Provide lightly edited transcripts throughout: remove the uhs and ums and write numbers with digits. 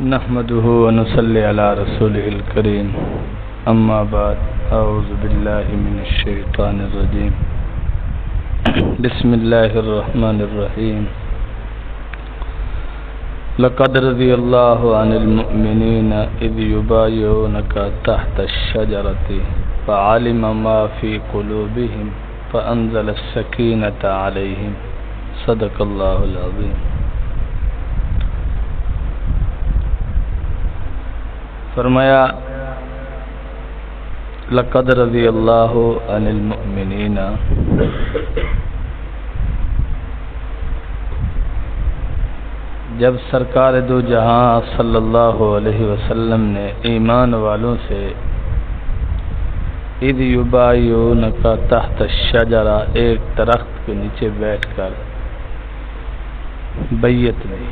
نحمده ونصلي على رسوله الكريم اما بعد اعوذ بالله من الشيطان الرجيم بسم الله الرحمن الرحيم لقد رضي الله عن المؤمنين اذ يبايعونك تحت الشجرة فعلم ما في قلوبهم فانزل السكينة عليهم صدق الله العظيم۔ فرمایا لقد رضی اللہ عن المؤمنین، جب سرکار دو جہاں صلی اللہ علیہ وسلم نے ایمان والوں سے اذ یبایعونک تحت الشجرہ، ایک درخت کے نیچے بیٹھ کر بیعت لی۔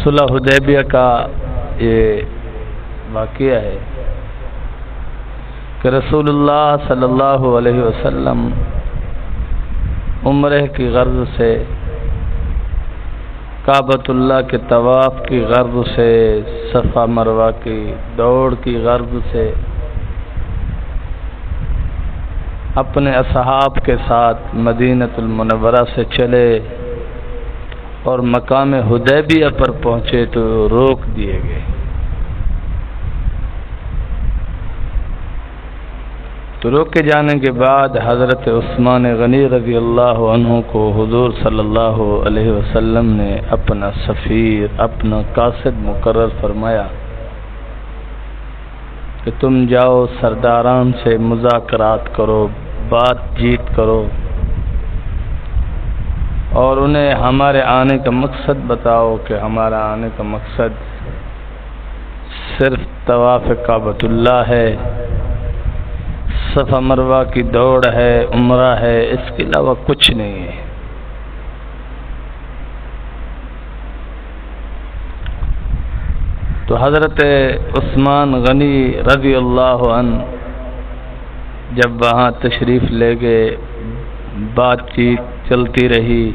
صلح حدیبیہ کا یہ واقعہ ہے کہ رسول اللہ صلی اللہ علیہ وسلم عمرہ کی غرض سے، کعبۃ اللہ کے طواف کی غرض سے، صفا مروہ کی دوڑ کی غرض سے اپنے اصحاب کے ساتھ مدینۃ المنورہ سے چلے اور مقام حدیبیہ پر پہنچے تو روک دیے گئے۔ تو روکے جانے کے بعد حضرت عثمان غنی رضی اللہ عنہ کو حضور صلی اللہ علیہ وسلم نے اپنا سفیر، اپنا قاصد مقرر فرمایا کہ تم جاؤ سرداران سے مذاکرات کرو، بات چیت کرو اور انہیں ہمارے آنے کا مقصد بتاؤ کہ ہمارا آنے کا مقصد صرف طواف کعبۃ اللہ ہے، صفا مروہ کی دوڑ ہے، عمرہ ہے، اس کے علاوہ کچھ نہیں ہے۔ تو حضرت عثمان غنی رضی اللہ عنہ جب وہاں تشریف لے گئے، بات چیت چلتی رہی،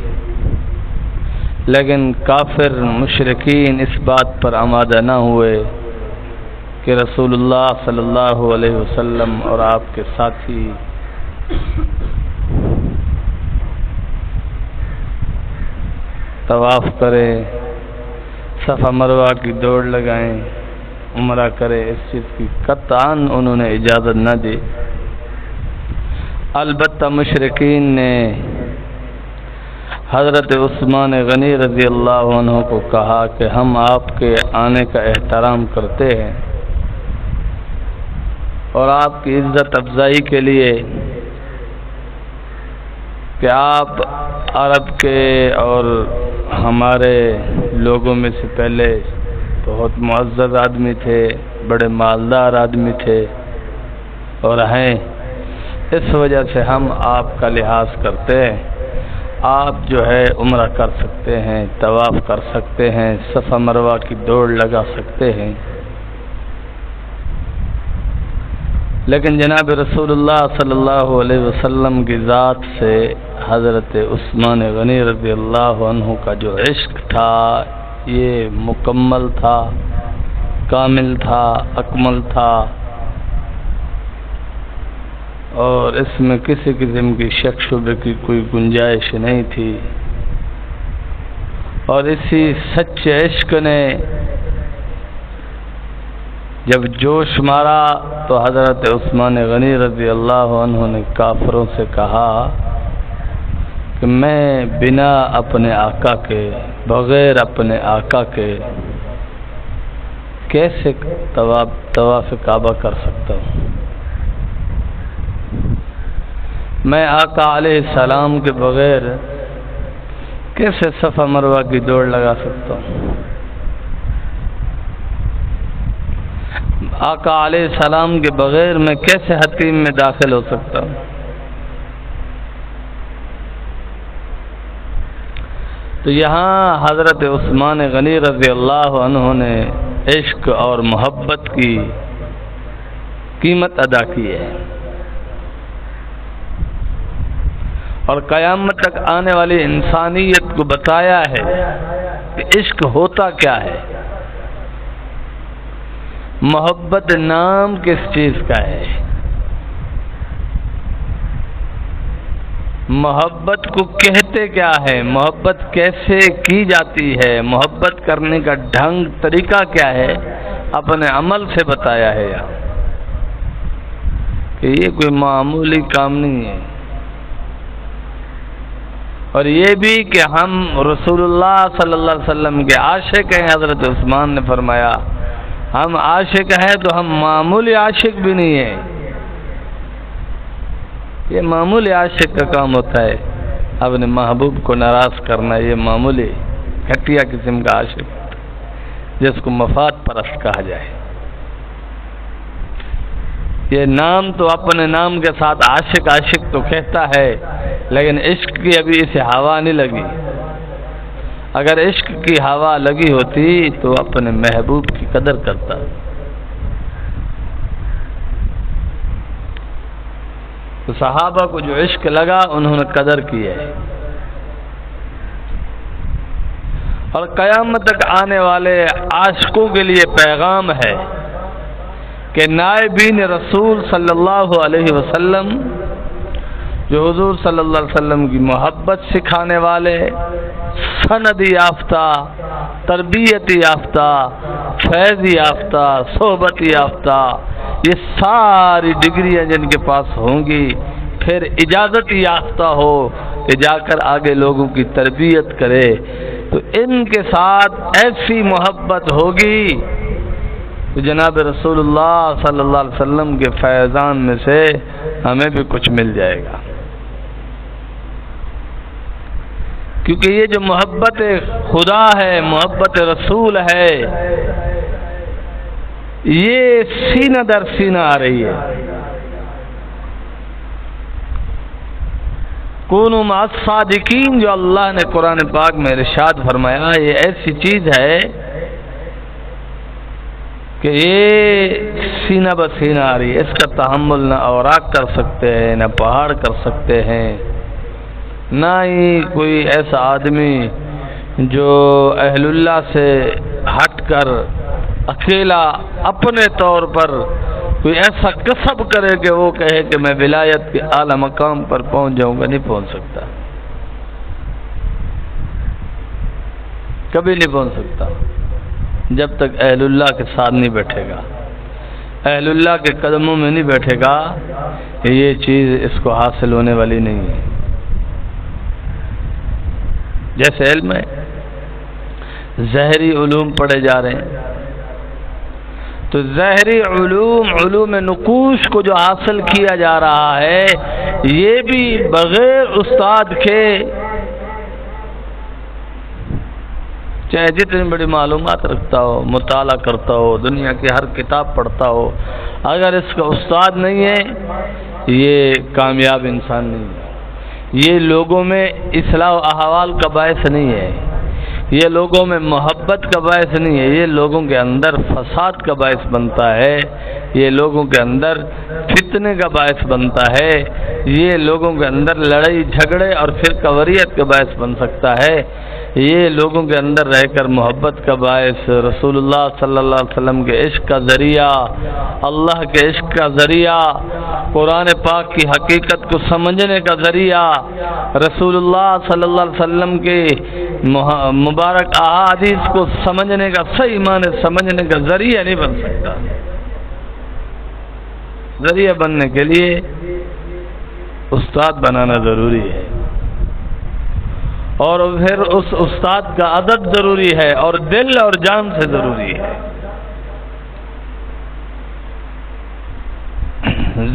لیکن کافر مشرکین اس بات پر آمادہ نہ ہوئے کہ رسول اللہ صلی اللہ علیہ وسلم اور آپ کے ساتھی طواف کریں، صفا مروہ کی دوڑ لگائیں، عمرہ کریں، اس چیز کی قطعاً انہوں نے اجازت نہ دی۔ البتہ مشرکین نے حضرت عثمان غنی رضی اللہ عنہ کو کہا کہ ہم آپ کے آنے کا احترام کرتے ہیں اور آپ کی عزت افزائی کے لیے کہ آپ عرب کے اور ہمارے لوگوں میں سے پہلے بہت معزز آدمی تھے، بڑے مالدار آدمی تھے اور ہیں، اس وجہ سے ہم آپ کا لحاظ کرتے ہیں، آپ جو ہے عمرہ کر سکتے ہیں، طواف کر سکتے ہیں، صفا مروہ کی دوڑ لگا سکتے ہیں۔ لیکن جناب رسول اللہ صلی اللہ علیہ وسلم کی ذات سے حضرت عثمان غنی رضی اللہ عنہ کا جو عشق تھا یہ مکمل تھا، کامل تھا، اکمل تھا، اور اس میں کسی قسم کی شک شبہ کی کوئی گنجائش نہیں تھی، اور اسی سچے عشق نے جب جوش مارا تو حضرت عثمان غنی رضی اللہ عنہ نے کافروں سے کہا کہ میں بنا اپنے آقا کے، بغیر اپنے آقا کے کیسے طواف کعبہ کر سکتا ہوں؟ میں آقا علیہ السلام کے بغیر کیسے صفا مروہ کی دوڑ لگا سکتا ہوں؟ آقا علیہ السلام کے بغیر میں کیسے حتیم میں داخل ہو سکتا ہوں؟ تو یہاں حضرت عثمان غنی رضی اللہ عنہ نے عشق اور محبت کی قیمت ادا کی ہے، اور قیامت تک آنے والی انسانیت کو بتایا ہے کہ عشق ہوتا کیا ہے، محبت نام کس چیز کا ہے، محبت کو کہتے کیا ہے، محبت کیسے کی جاتی ہے، محبت کرنے کا ڈھنگ طریقہ کیا ہے، اپنے عمل سے بتایا ہے یہاں کہ یہ کوئی معمولی کام نہیں ہے۔ اور یہ بھی کہ ہم رسول اللہ صلی اللہ علیہ وسلم کے عاشق ہیں۔ حضرت عثمان نے فرمایا ہم عاشق ہیں تو ہم معمولی عاشق بھی نہیں ہیں، یہ معمولی عاشق کا کام ہوتا ہے، اپنے محبوب کو ناراض کرنا، یہ معمولی گھٹیا قسم کا عاشق جس کو مفاد پرست کہا جائے۔ یہ نام تو اپنے نام کے ساتھ عاشق عاشق تو کہتا ہے، لیکن عشق کی ابھی اسے ہوا نہیں لگی۔ اگر عشق کی ہوا لگی ہوتی تو اپنے محبوب کی قدر کرتا۔ تو صحابہ کو جو عشق لگا انہوں نے قدر کی ہے۔ اور قیامت تک آنے والے عاشقوں کے لیے پیغام ہے کہ نائبین رسول صلی اللہ علیہ وسلم، جو حضور صلی اللہ علیہ وسلم کی محبت سکھانے والے، سند یافتہ، تربیت یافتہ، فیض یافتہ، صحبت یافتہ، یہ ساری ڈگریاں جن کے پاس ہوں گی، پھر اجازت یافتہ ہو کہ جا کر آگے لوگوں کی تربیت کرے، تو ان کے ساتھ ایسی محبت ہوگی تو جناب رسول اللہ صلی اللہ علیہ وسلم کے فیضان میں سے ہمیں بھی کچھ مل جائے گا۔ کیونکہ یہ جو محبت خدا ہے، محبت رسول ہے، یہ سینہ در سینہ آ رہی ہے۔ کونوا مع الصادقین جو اللہ نے قرآن پاک میں ارشاد فرمایا، یہ ایسی چیز ہے کہ یہ سینہ بسینہ آ رہی ہے، اس کا تحمل نہ اوراق کر سکتے ہیں، نہ پہاڑ کر سکتے ہیں، نہ ہی کوئی ایسا آدمی جو اہل اللہ سے ہٹ کر اکیلا اپنے طور پر کوئی ایسا کسب کرے کہ وہ کہے کہ میں ولایت کے اعلی مقام پر پہنچ جاؤں گا، نہیں پہنچ سکتا، کبھی نہیں پہنچ سکتا جب تک اہل اللہ کے ساتھ نہیں بیٹھے گا، اہل اللہ کے قدموں میں نہیں بیٹھے گا، یہ چیز اس کو حاصل ہونے والی نہیں ہے۔ جیسے علم ہے، ظاہری علوم پڑھے جا رہے ہیں، تو ظاہری علوم نقوش کو جو حاصل کیا جا رہا ہے، یہ بھی بغیر استاد کے، چاہے جتنی بڑی معلومات رکھتا ہو، مطالعہ کرتا ہو، دنیا کی ہر کتاب پڑھتا ہو، اگر اس کا استاد نہیں ہے، یہ کامیاب انسان نہیں ہے، یہ لوگوں میں اصلاح و احوال کا باعث نہیں ہے، یہ لوگوں میں محبت کا باعث نہیں ہے، یہ لوگوں کے اندر فساد کا باعث بنتا ہے، یہ لوگوں کے اندر فتنے کا باعث بنتا ہے، یہ لوگوں کے اندر لڑائی جھگڑے اور فرقہ واریت کا باعث بن سکتا ہے، یہ لوگوں کے اندر رہ کر محبت کا باعث، رسول اللہ صلی اللہ علیہ وسلم کے عشق کا ذریعہ، اللہ کے عشق کا ذریعہ، قرآن پاک کی حقیقت کو سمجھنے کا ذریعہ، رسول اللہ صلی اللہ علیہ وسلم کے مبارک احادیث کو سمجھنے کا، صحیح معنی سمجھنے کا ذریعہ نہیں بن سکتا۔ ذریعہ بننے کے لیے استاد بنانا ضروری ہے، اور پھر اس استاد کا ادب ضروری ہے، اور دل اور جان سے ضروری ہے۔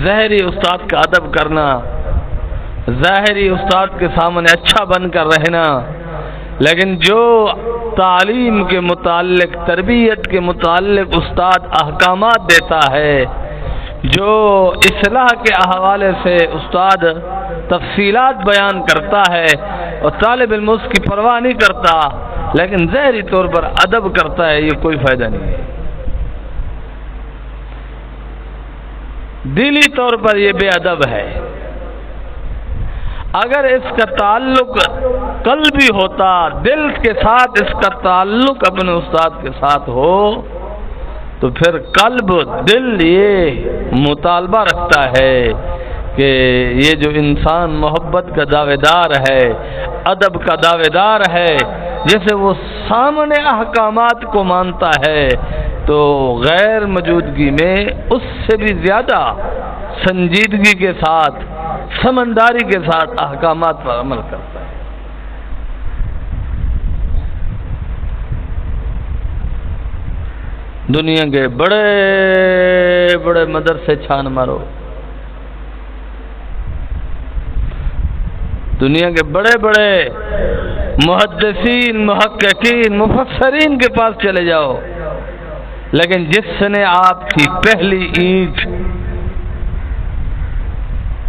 ظاہری استاد کا ادب کرنا، ظاہری استاد کے سامنے اچھا بن کر رہنا، لیکن جو تعلیم کے متعلق، تربیت کے متعلق استاد احکامات دیتا ہے، جو اصلاح کے حوالے سے استاد تفصیلات بیان کرتا ہے، اور طالب علم اس کی پرواہ نہیں کرتا، لیکن ظاہری طور پر ادب کرتا ہے، یہ کوئی فائدہ نہیں ہے۔ دلی طور پر یہ بے ادب ہے۔ اگر اس کا تعلق قلبی ہوتا، دل کے ساتھ اس کا تعلق اپنے استاد کے ساتھ ہو، تو پھر قلب دل یہ مطالبہ رکھتا ہے کہ یہ جو انسان محبت کا دعوے دار ہے، ادب کا دعوے دار ہے، جیسے وہ سامنے احکامات کو مانتا ہے، تو غیر موجودگی میں اس سے بھی زیادہ سنجیدگی کے ساتھ، سمجھداری کے ساتھ احکامات پر عمل کرتا ہے۔ دنیا کے بڑے بڑے مدرسے چھان مارو، دنیا کے بڑے بڑے محدثین، محققین، مفسرین کے پاس چلے جاؤ، لیکن جس نے آپ کی پہلی اینٹ،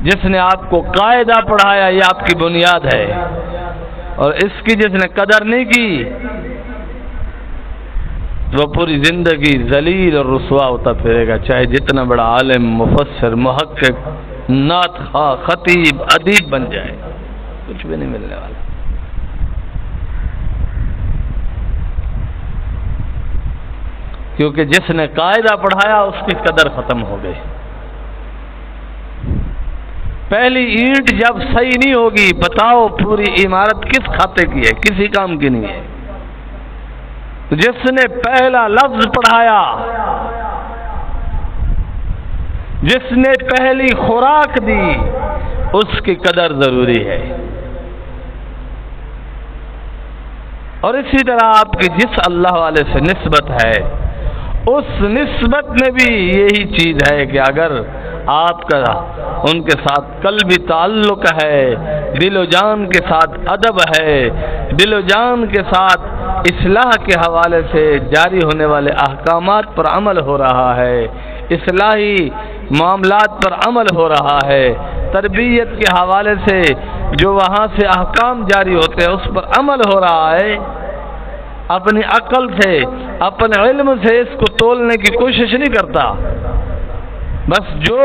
جس نے آپ کو قاعدہ پڑھایا، یہ آپ کی بنیاد ہے، اور اس کی جس نے قدر نہیں کی، وہ پوری زندگی ذلیل اور رسوا ہوتا پھرے گا، چاہے جتنا بڑا عالم، مفسر، محقق، نعت خواہ، خطیب، ادیب بن جائے، کچھ بھی نہیں ملنے والا۔ کیونکہ جس نے قاعدہ پڑھایا اس کی قدر ختم ہو گئی۔ پہلی اینٹ جب صحیح نہیں ہوگی، بتاؤ پوری عمارت کس کھاتے کی ہے؟ کسی کام کی نہیں ہے۔ جس نے پہلا لفظ پڑھایا، جس نے پہلی خوراک دی، اس کی قدر ضروری ہے۔ اور اسی طرح آپ کی جس اللہ والے سے نسبت ہے، اس نسبت میں بھی یہی چیز ہے کہ اگر آپ کا ان کے ساتھ قلبی تعلق ہے، دل و جان کے ساتھ ادب ہے، دل و جان کے ساتھ اصلاح کے حوالے سے جاری ہونے والے احکامات پر عمل ہو رہا ہے، اصلاحی معاملات پر عمل ہو رہا ہے، تربیت کے حوالے سے جو وہاں سے احکام جاری ہوتے ہیں اس پر عمل ہو رہا ہے، اپنی عقل سے، اپنے علم سے اس کو تولنے کی کوشش نہیں کرتا، بس جو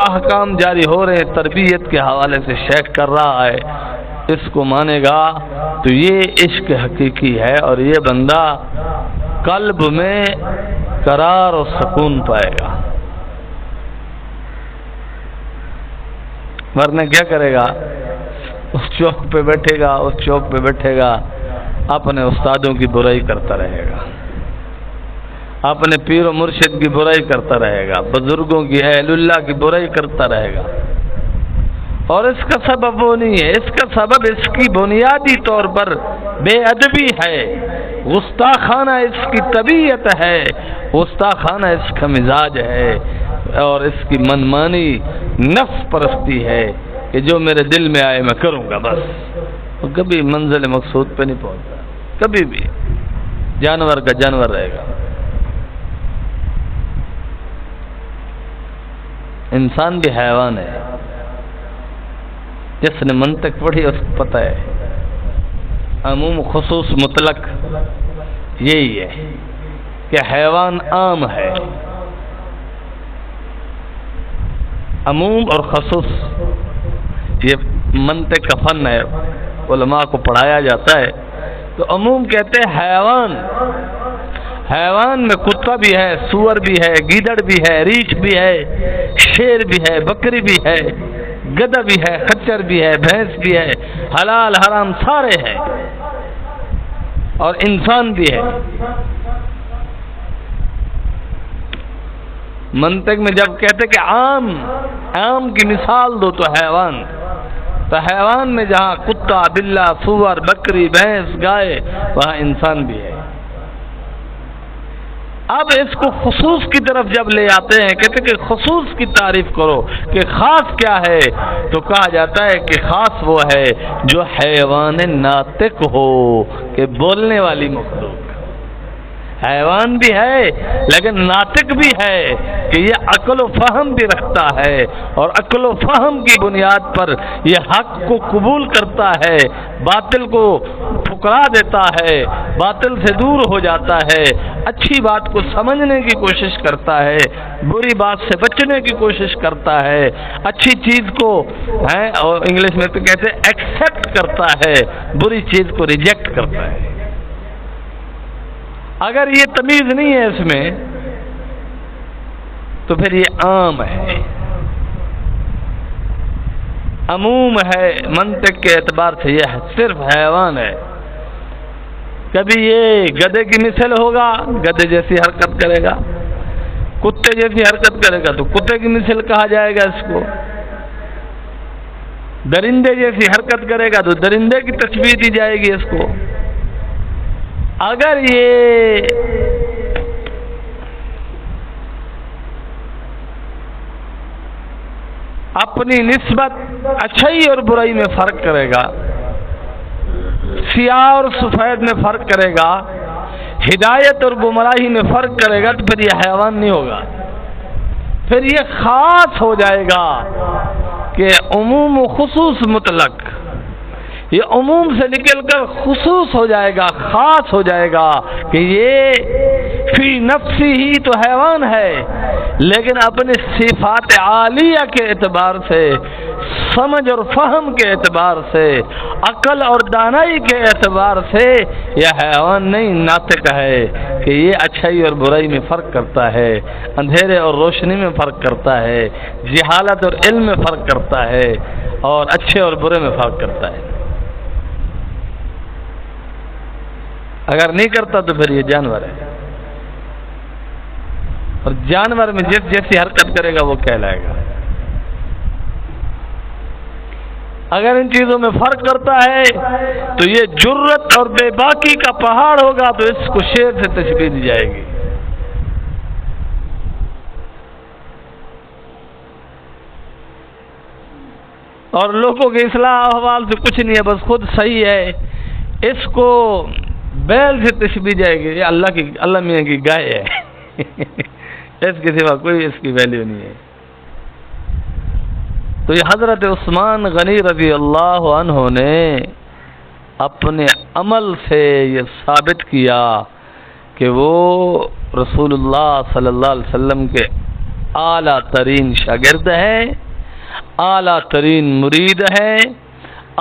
احکام جاری ہو رہے ہیں تربیت کے حوالے سے شیخ کر رہا ہے، اس کو مانے گا تو یہ عشق حقیقی ہے، اور یہ بندہ قلب میں قرار اور سکون پائے گا۔ ورنہ کیا کرے گا؟ اس چوک پہ بیٹھے گا، اس چوک پہ بیٹھے گا، اپنے استادوں کی برائی کرتا رہے گا، اپنے پیر و مرشد کی برائی کرتا رہے گا، بزرگوں کی، اہل اللہ کی برائی کرتا رہے گا، اور اس کا سبب وہ نہیں ہے، اس کا سبب اس کی بنیادی طور پر بے ادبی ہے، گستاخانہ اس کی طبیعت ہے، گستاخانہ اس کا مزاج ہے، اور اس کی منمانی نفس پرستی ہے کہ جو میرے دل میں آئے میں کروں گا بس، وہ کبھی منزل مقصود پہ نہیں پہنچتا، کبھی بھی جانور کا جانور رہے گا۔ انسان بھی حیوان ہے، جس نے منطق پڑھی اس کو پتہ ہے، عموم خصوص مطلق یہی ہے کہ حیوان عام ہے، عموم اور خصوص یہ منطق کا فن ہے، علماء کو پڑھایا جاتا ہے۔ تو عموم کہتے ہیں حیوان، حیوان میں کتا بھی ہے، سور بھی ہے، گیدڑ بھی ہے، ریچھ بھی ہے، شیر بھی ہے، بکری بھی ہے، گدھا بھی ہے، خچر بھی ہے، بھینس بھی ہے، حلال حرام سارے ہیں، اور انسان بھی ہے۔ منطق میں جب کہتے کہ عام کی مثال دو تو حیوان، تو حیوان میں جہاں کتا، بلہ، سور، بکری، بھینس، گائے، وہاں انسان بھی ہے۔ اب اس کو خصوص کی طرف جب لے آتے ہیں، کہتے کہ خصوص کی تعریف کرو کہ خاص کیا ہے، تو کہا جاتا ہے کہ خاص وہ ہے جو حیوان ناطق ہو، کہ بولنے والی مخلوق، حیوان بھی ہے لیکن ناطق بھی ہے، کہ یہ عقل و فہم بھی رکھتا ہے، اور عقل و فہم کی بنیاد پر یہ حق کو قبول کرتا ہے، باطل کو ٹھکرا دیتا ہے، باطل سے دور ہو جاتا ہے، اچھی بات کو سمجھنے کی کوشش کرتا ہے، بری بات سے بچنے کی کوشش کرتا ہے، اچھی چیز کو اور انگلش میں تو کہتے ہیں ایکسپٹ کرتا ہے، بری چیز کو ریجیکٹ کرتا ہے۔ اگر یہ تمیز نہیں ہے اس میں تو پھر یہ عام ہے، عموم ہے، منطق کے اعتبار سے یہ صرف حیوان ہے۔ کبھی یہ گدھے کی مثل ہوگا، گدھے جیسی حرکت کرے گا، کتے جیسی حرکت کرے گا تو کتے کی مثل کہا جائے گا اس کو، درندے جیسی حرکت کرے گا تو درندے کی تشبیہ دی جائے گی اس کو۔ اگر یہ اپنی نسبت اچھائی اور برائی میں فرق کرے گا، سیاہ اور سفید میں فرق کرے گا، ہدایت اور گمراہی میں فرق کرے گا، تو پھر یہ حیوان نہیں ہوگا، پھر یہ خاص ہو جائے گا کہ عموم و خصوص مطلق، یہ عموم سے نکل کر خصوص ہو جائے گا، خاص ہو جائے گا کہ یہ فی نفسی ہی تو حیوان ہے، لیکن اپنے صفات عالیہ کے اعتبار سے، سمجھ اور فہم کے اعتبار سے، عقل اور دانائی کے اعتبار سے یہ حیوان نہیں، ناطق ہے کہ یہ اچھائی اور برائی میں فرق کرتا ہے، اندھیرے اور روشنی میں فرق کرتا ہے، جہالت اور علم میں فرق کرتا ہے، اور اچھے اور برے میں فرق کرتا ہے۔ اگر نہیں کرتا تو پھر یہ جانور ہے، اور جانور میں جیسی حرکت کرے گا وہ کہلائے گا۔ اگر ان چیزوں میں فرق کرتا ہے تو یہ جرت اور بے باکی کا پہاڑ ہوگا، تو اس کو شیر سے تشبیہ دی جائے گی۔ اور لوگوں کے اصلاح احوال سے کچھ نہیں ہے، بس خود صحیح ہے، اس کو بیل سے تشبیہ جائے گی، یہ اللہ میاں کی گائے ہے، اس کے سوا کوئی اس کی ویلیو نہیں ہے۔ تو یہ حضرت عثمان غنی رضی اللہ عنہ نے اپنے عمل سے یہ ثابت کیا کہ وہ رسول اللہ صلی اللہ علیہ وسلم کے اعلیٰ ترین شاگرد ہیں، اعلیٰ ترین مرید ہیں،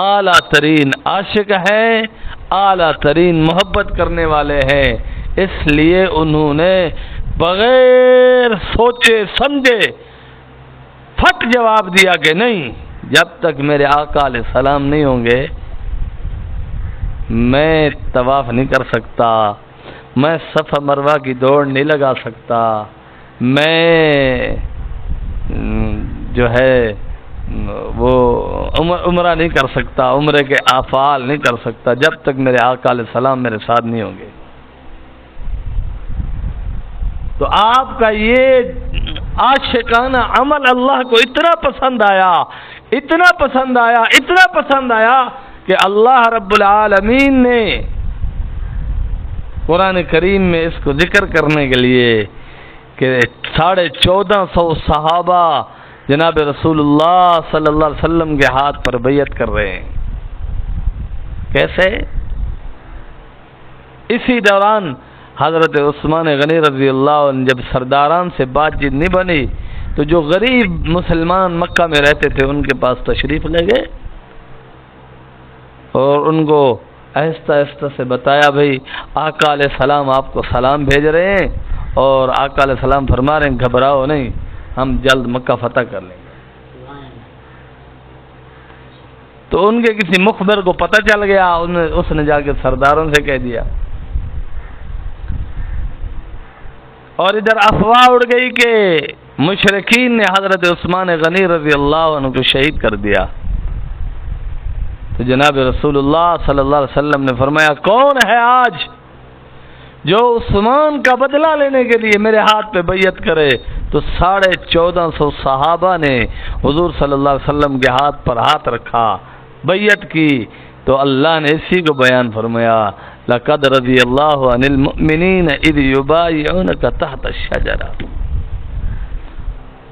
اعلیٰ ترین عاشق ہیں، اعلیٰ ترین محبت کرنے والے ہیں۔ اس لیے انہوں نے بغیر سوچے سمجھے پھٹ جواب دیا کہ نہیں، جب تک میرے آقا علیہ السلام نہیں ہوں گے میں طواف نہیں کر سکتا، میں صفا مروہ کی دوڑ نہیں لگا سکتا، میں جو ہے وہ عمرہ نہیں کر سکتا، عمرے کے افعال نہیں کر سکتا جب تک میرے آقا علیہ السلام میرے ساتھ نہیں ہوں گے۔ تو آپ کا یہ عاشقانہ عمل اللہ کو اتنا پسند آیا، اتنا پسند آیا، اتنا پسند آیا کہ اللہ رب العالمین نے قرآن کریم میں اس کو ذکر کرنے کے لیے کہ 1450 صحابہ جناب رسول اللہ صلی اللہ علیہ وسلم کے ہاتھ پر بیعت کر رہے ہیں۔ کیسے؟ اسی دوران حضرت عثمان غنی رضی اللہ عنہ جب سرداران سے بات چیت نہیں بنی تو جو غریب مسلمان مکہ میں رہتے تھے ان کے پاس تشریف لے گئے اور ان کو آہستہ آہستہ سے بتایا، بھائی آقا علیہ السلام آپ کو سلام بھیج رہے ہیں، اور آقا علیہ السلام فرما رہے ہیں گھبراؤ نہیں، ہم جلد مکہ فتح کر لیں گے۔ تو ان کے کسی مخبر کو پتہ چل گیا، اس نے جا کے سرداروں سے کہہ دیا، اور ادھر افواہ اڑ گئی کہ مشرکین نے حضرت عثمان غنی رضی اللہ عنہ کو شہید کر دیا۔ تو جناب رسول اللہ صلی اللہ علیہ وسلم نے فرمایا، کون ہے آج جو عثمان کا بدلہ لینے کے لیے میرے ہاتھ پہ بیعت کرے؟ تو 1450 صحابہ نے حضور صلی اللہ علیہ وسلم کے ہاتھ پر ہاتھ رکھا، بیعت کی۔ تو اللہ نے اسی کو بیان فرمایا، لَقَدْ رَضِيَ اللَّهُ عَنِ الْمُؤْمِنِينَ إِذْ يُبَايِعُونَكَ تَحْتَ الشَّجَرَةِ۔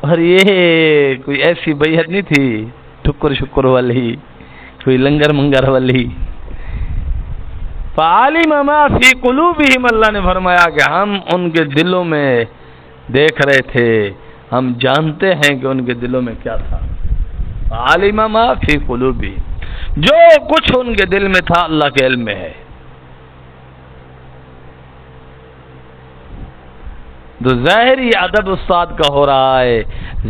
اور یہ کوئی ایسی بیعت نہیں تھی ٹکر شکر والی، کوئی لنگر منگر والی، فعلم ما فی قلوبہم، اللہ نے فرمایا کہ ہم ان کے دلوں میں دیکھ رہے تھے، ہم جانتے ہیں کہ ان کے دلوں میں کیا تھا۔ فعلم ما فی قلوبہم، جو کچھ ان کے دل میں تھا اللہ کے علم میں ہے۔ تو ظاہری ادب استاد کا ہو رہا ہے،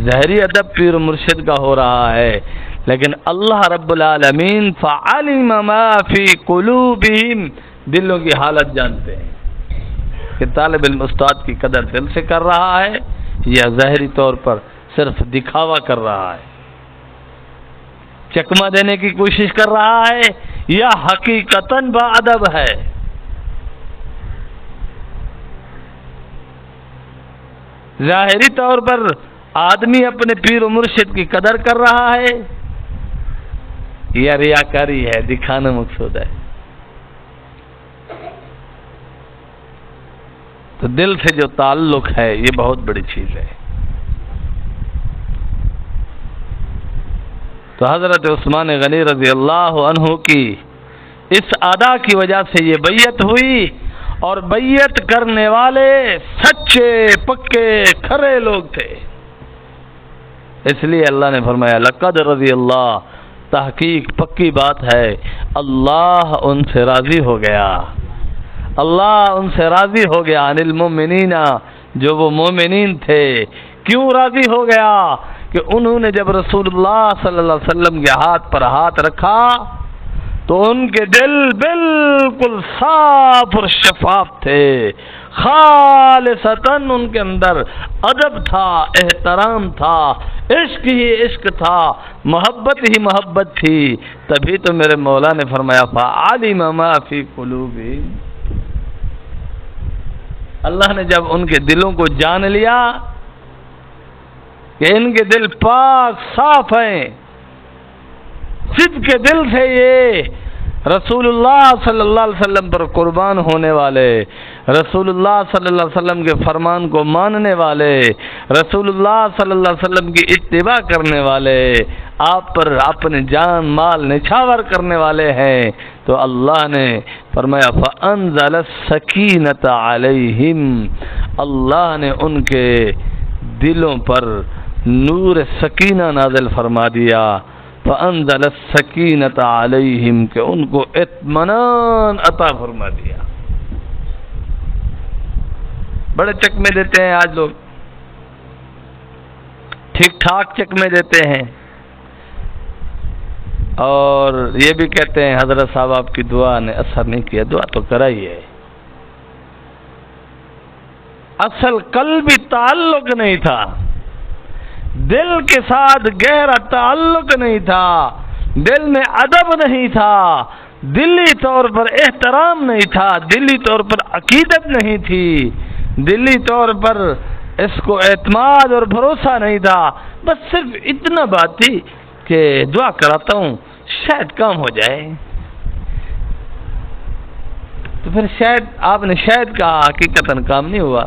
ظاہری ادب پیر و مرشد کا ہو رہا ہے، لیکن اللہ رب العالمین فعلم ما فی قلوبہم، دلوں کی حالت جانتے ہیں کہ طالب علم استاد کی قدر دل سے کر رہا ہے یا ظاہری طور پر صرف دکھاوا کر رہا ہے، چکمہ دینے کی کوشش کر رہا ہے یا حقیقتاً با ادب ہے۔ ظاہری طور پر آدمی اپنے پیر و مرشد کی قدر کر رہا ہے یا ریاکاری ہے، دکھانا مقصود ہے۔ تو دل سے جو تعلق ہے یہ بہت بڑی چیز ہے۔ تو حضرت عثمان غنی رضی اللہ عنہ کی اس ادا کی وجہ سے یہ بیعت ہوئی، اور بیعت کرنے والے سچے پکے کھرے لوگ تھے، اس لیے اللہ نے فرمایا لقد رضی اللہ، تحقیق پکی بات ہے اللہ ان سے راضی ہو گیا، اللہ ان سے راضی ہو گیا، عن المؤمنین، جو وہ مومنین تھے۔ کیوں راضی ہو گیا؟ کہ انہوں نے جب رسول اللہ صلی اللہ علیہ وسلم کے ہاتھ پر ہاتھ رکھا تو ان کے دل بالکل صاف اور شفاف تھے، خالصتاً ان کے اندر ادب تھا، احترام تھا، عشق ہی عشق تھا، محبت ہی محبت تھی۔ تبھی تو میرے مولا نے فرمایا فعلم ما فی قلوبہم، اللہ نے جب ان کے دلوں کو جان لیا کہ ان کے دل پاک صاف ہیں، صدق کے دل سے یہ رسول اللہ صلی اللہ علیہ وسلم پر قربان ہونے والے، رسول اللہ صلی اللہ علیہ وسلم کے فرمان کو ماننے والے، رسول اللہ صلی اللہ علیہ وسلم کی اتباع کرنے والے، آپ پر اپنے جان مال نچھاور کرنے والے ہیں، تو اللہ نے فرمایا فَأَنزَلَ السَّكِينَةَ عَلَيْهِمْ، اللہ نے ان کے دلوں پر نور سکینہ نازل فرما دیا، فَأَنزَلَ السَّكِينَةَ عَلَيْهِمْ، کہ ان کو اطمینان عطا فرما دیا۔ بڑے چکمے دیتے ہیں آج لوگ، ٹھیک ٹھاک چکمے دیتے ہیں، اور یہ بھی کہتے ہیں حضرت صاحب آپ کی دعا نے اثر نہیں کیا۔ دعا تو کرا ہی ہے، اصل قلبی تعلق نہیں تھا، دل کے ساتھ گہرا تعلق نہیں تھا، دل میں ادب نہیں تھا، دلی طور پر احترام نہیں تھا، دلی طور پر عقیدت نہیں تھی، دلی طور پر اس کو اعتماد اور بھروسہ نہیں تھا، بس صرف اتنا بات تھی کہ دعا کراتا ہوں شاید کام ہو جائے۔ تو پھر شاید آپ نے شاید کہا، حقیقتاً کام نہیں ہوا۔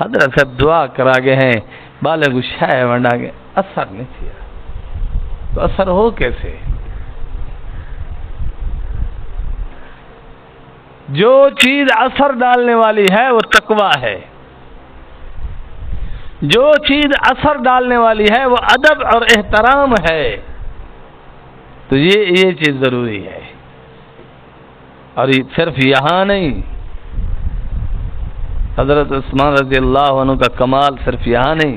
حضرت صاحب دعا کرا گئے ہیں، بالے کو شاید ونڈا گئے، اثر نہیں کیا، تو اثر ہو کیسے؟ جو چیز اثر ڈالنے والی ہے وہ تقویٰ ہے، جو چیز اثر ڈالنے والی ہے وہ ادب اور احترام ہے، تو یہ چیز ضروری ہے۔ اور صرف یہاں نہیں، حضرت عثمان رضی اللہ عنہ کا کمال صرف یہاں نہیں،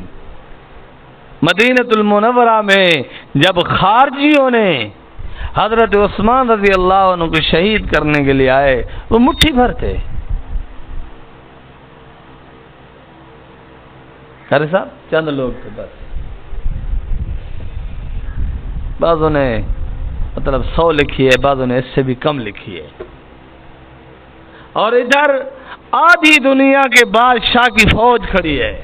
مدینہ المنورہ میں جب خارجیوں نے حضرت عثمان رضی اللہ عنہ کو شہید کرنے کے لیے آئے، وہ مٹھی بھر تھے۔ ارے صاحب چند لوگ تھے بس، بعضوں نے مطلب 100 لکھی ہے، بعضوں نے اس سے بھی کم لکھی ہے، اور ادھر آدھی دنیا کے بادشاہ کی فوج کھڑی ہے،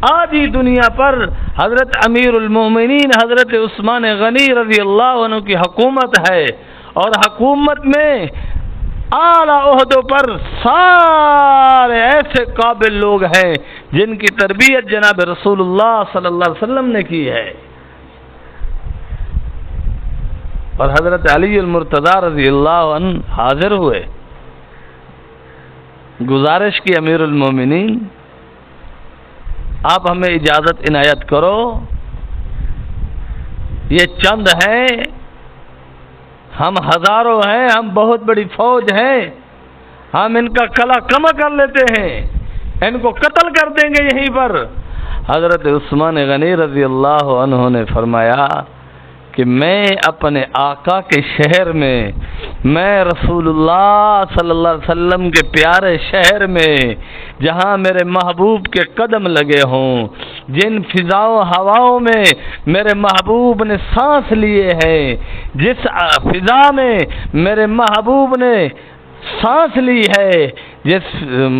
آدھی دنیا پر حضرت امیر المومنین حضرت عثمان غنی رضی اللہ عنہ کی حکومت ہے، اور حکومت میں اعلیٰ عہدوں پر سارے ایسے قابل لوگ ہیں جن کی تربیت جناب رسول اللہ صلی اللہ علیہ وسلم نے کی ہے۔ اور حضرت علی المرتضی رضی اللہ عنہ حاضر ہوئے. گزارش کی امیر المومنین آپ ہمیں اجازت عنایت کرو، یہ چند ہیں، ہم ہزاروں ہیں، ہم بہت بڑی فوج ہیں، ہم ان کا کلا کما کر لیتے ہیں، ان کو قتل کر دیں گے یہیں پر. حضرت عثمان غنی رضی اللہ عنہ نے فرمایا کہ میں اپنے آقا کے شہر میں رسول اللہ صلی اللہ علیہ وسلم کے پیارے شہر میں، جہاں میرے محبوب کے قدم لگے ہوں، جن فضاؤں ہواؤں میں میرے محبوب نے سانس لیے ہیں، جس فضا میں میرے محبوب نے سانس لی ہے، جس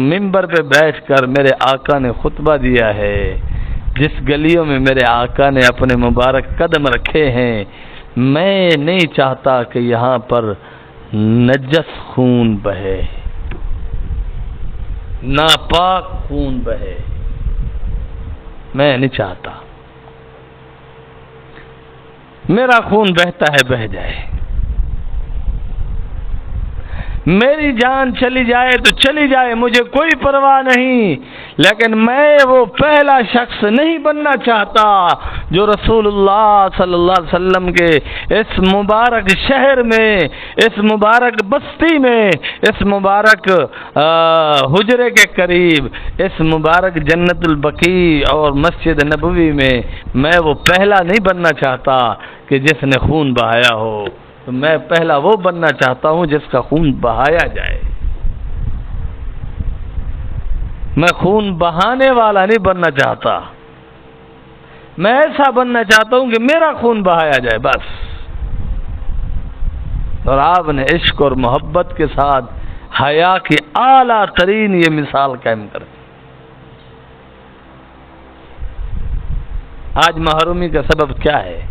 منبر پہ بیٹھ کر میرے آقا نے خطبہ دیا ہے، جس گلیوں میں میرے آقا نے اپنے مبارک قدم رکھے ہیں، میں نہیں چاہتا کہ یہاں پر نجس خون بہے، ناپاک خون بہے، میں نہیں چاہتا. میرا خون بہتا ہے بہہ جائے، میری جان چلی جائے تو چلی جائے، مجھے کوئی پرواہ نہیں، لیکن میں وہ پہلا شخص نہیں بننا چاہتا جو رسول اللہ صلی اللہ علیہ وسلم کے اس مبارک شہر میں، اس مبارک بستی میں، اس مبارک حجرے کے قریب، اس مبارک جنت البقیع اور مسجد نبوی میں وہ پہلا نہیں بننا چاہتا کہ جس نے خون بہایا ہو. تو میں پہلا وہ بننا چاہتا ہوں جس کا خون بہایا جائے. میں خون بہانے والا نہیں بننا چاہتا، میں ایسا بننا چاہتا ہوں کہ میرا خون بہایا جائے بس. اور آپ نے عشق اور محبت کے ساتھ حیا کی اعلیٰ ترین یہ مثال قائم کر دی. آج محرومی کا سبب کیا ہے؟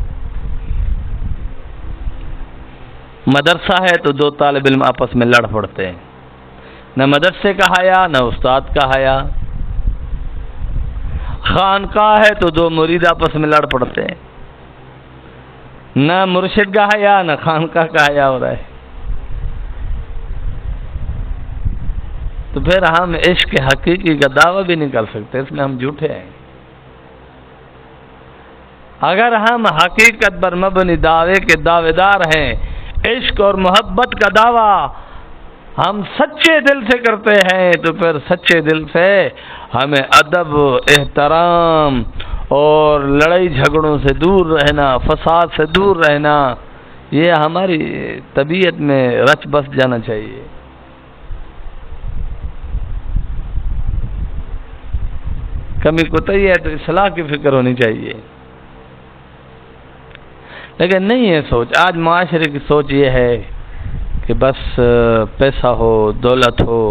مدرسہ ہے تو دو طالب علم آپس میں لڑ پڑتے ہیں، نہ مدرسے کا حیا نہ استاد کا حیا. خانقاہ ہے تو دو مرید آپس میں لڑ پڑتے ہیں، نہ مرشد کا حیا نہ خانقاہ کا حیا ہو رہا ہے. تو پھر ہم عشق حقیقی کا دعویٰ بھی نہیں کر سکتے، اس میں ہم جھوٹے ہیں. اگر ہم حقیقت پر مبنی دعوے کے دعوے دار ہیں، عشق اور محبت کا دعویٰ ہم سچے دل سے کرتے ہیں، تو پھر سچے دل سے ہمیں ادب، احترام اور لڑائی جھگڑوں سے دور رہنا، فساد سے دور رہنا، یہ ہماری طبیعت میں رچ بس جانا چاہیے. کمی کوتاہی ہے تو اصلاح کی فکر ہونی چاہیے، لیکن نہیں ہے سوچ. آج معاشرے کی سوچ یہ ہے کہ بس پیسہ ہو، دولت ہو،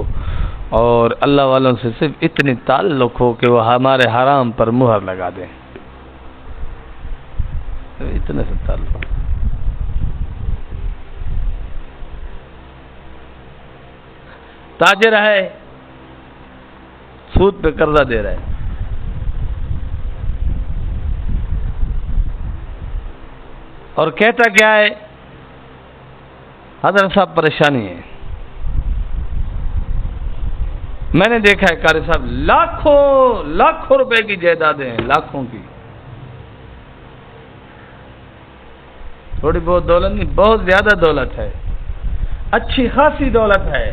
اور اللہ والوں سے صرف اتنی تعلق ہو کہ وہ ہمارے حرام پر مہر لگا دیں. اتنے سے تعلق. تاجر ہے، سود پہ قرضہ دے رہا ہے، اور کہتا کیا ہے؟ حضرت صاحب پریشانی ہے. میں نے دیکھا ہے قاری صاحب لاکھوں روپے کی جائیدادیں ہیں، لاکھوں کی. تھوڑی بہت دولت نہیں، بہت زیادہ دولت ہے، اچھی خاصی دولت ہے،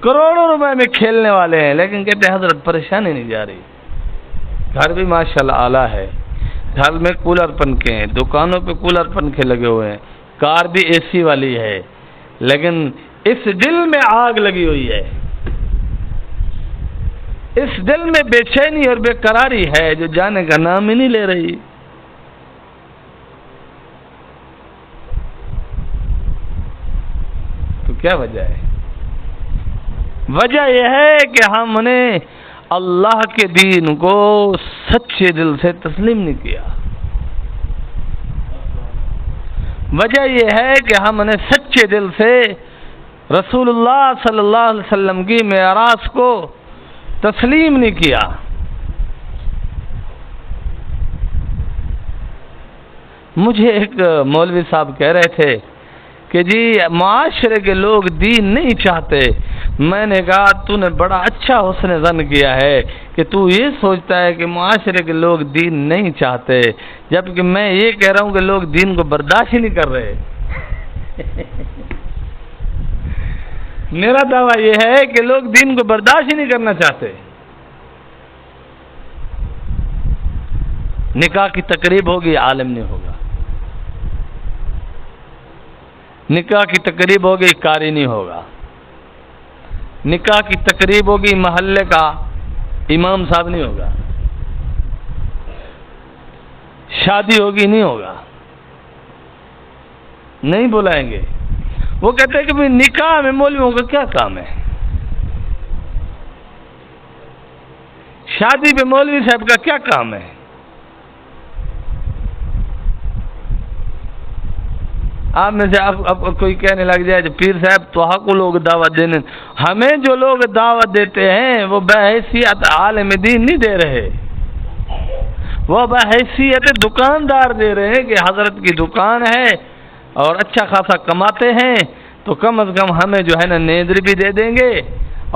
کروڑوں روپے میں کھیلنے والے ہیں، لیکن کہتے ہیں حضرت پریشانی نہیں جا رہی. گھر بھی ماشاءاللہ اعلیٰ ہے، گھر میں کولر پنکھے ہیں، دکانوں پہ کولر پنکھے لگے ہوئے ہیں، کار بھی اے سی والی ہے، لیکن اس دل میں آگ لگی ہوئی ہے، اس دل میں بے چینی اور بے قراری ہے جو جانے کا نام ہی نہیں لے رہی. تو کیا وجہ ہے؟ وجہ یہ ہے کہ ہم نے اللہ کے دین کو سچے دل سے تسلیم نہیں کیا. وجہ یہ ہے کہ ہم نے سچے دل سے رسول اللہ صلی اللہ علیہ وسلم کی معراج کو تسلیم نہیں کیا. مجھے ایک مولوی صاحب کہہ رہے تھے کہ جی معاشرے کے لوگ دین نہیں چاہتے. میں نے کہا تو نے بڑا اچھا حسن ظن کیا ہے کہ تو یہ سوچتا ہے کہ معاشرے کے لوگ دین نہیں چاہتے، جبکہ میں یہ کہہ رہا ہوں کہ لوگ دین کو برداشت ہی نہیں کر رہے. میرا دعویٰ یہ ہے کہ لوگ دین کو برداشت ہی نہیں کرنا چاہتے. نکاح کی تقریب ہوگی، عالم نہیں ہوگا. نکاح کی تقریب ہوگی، قاری نہیں ہوگا. نکاح کی تقریب ہوگی، محلے کا امام صاحب نہیں ہوگا. شادی ہوگی، نہیں ہوگا، نہیں بلائیں گے. وہ کہتے ہیں کہ بھئی نکاح میں مولویوں کا کیا کام ہے؟ شادی پہ مولوی صاحب کا کیا کام ہے؟ آپ میں سے اب کوئی کہنے لگ جائے جو پیر صاحب تو حق کو لوگ دعوت دینے، ہمیں جو لوگ دعوت دیتے ہیں وہ بحیثیت عالم دین نہیں دے رہے، وہ بحیثیت دکاندار دے رہے ہیں کہ حضرت کی دکان ہے اور اچھا خاصا کماتے ہیں، تو کم از کم ہمیں جو ہے نا نیندر بھی دے دیں گے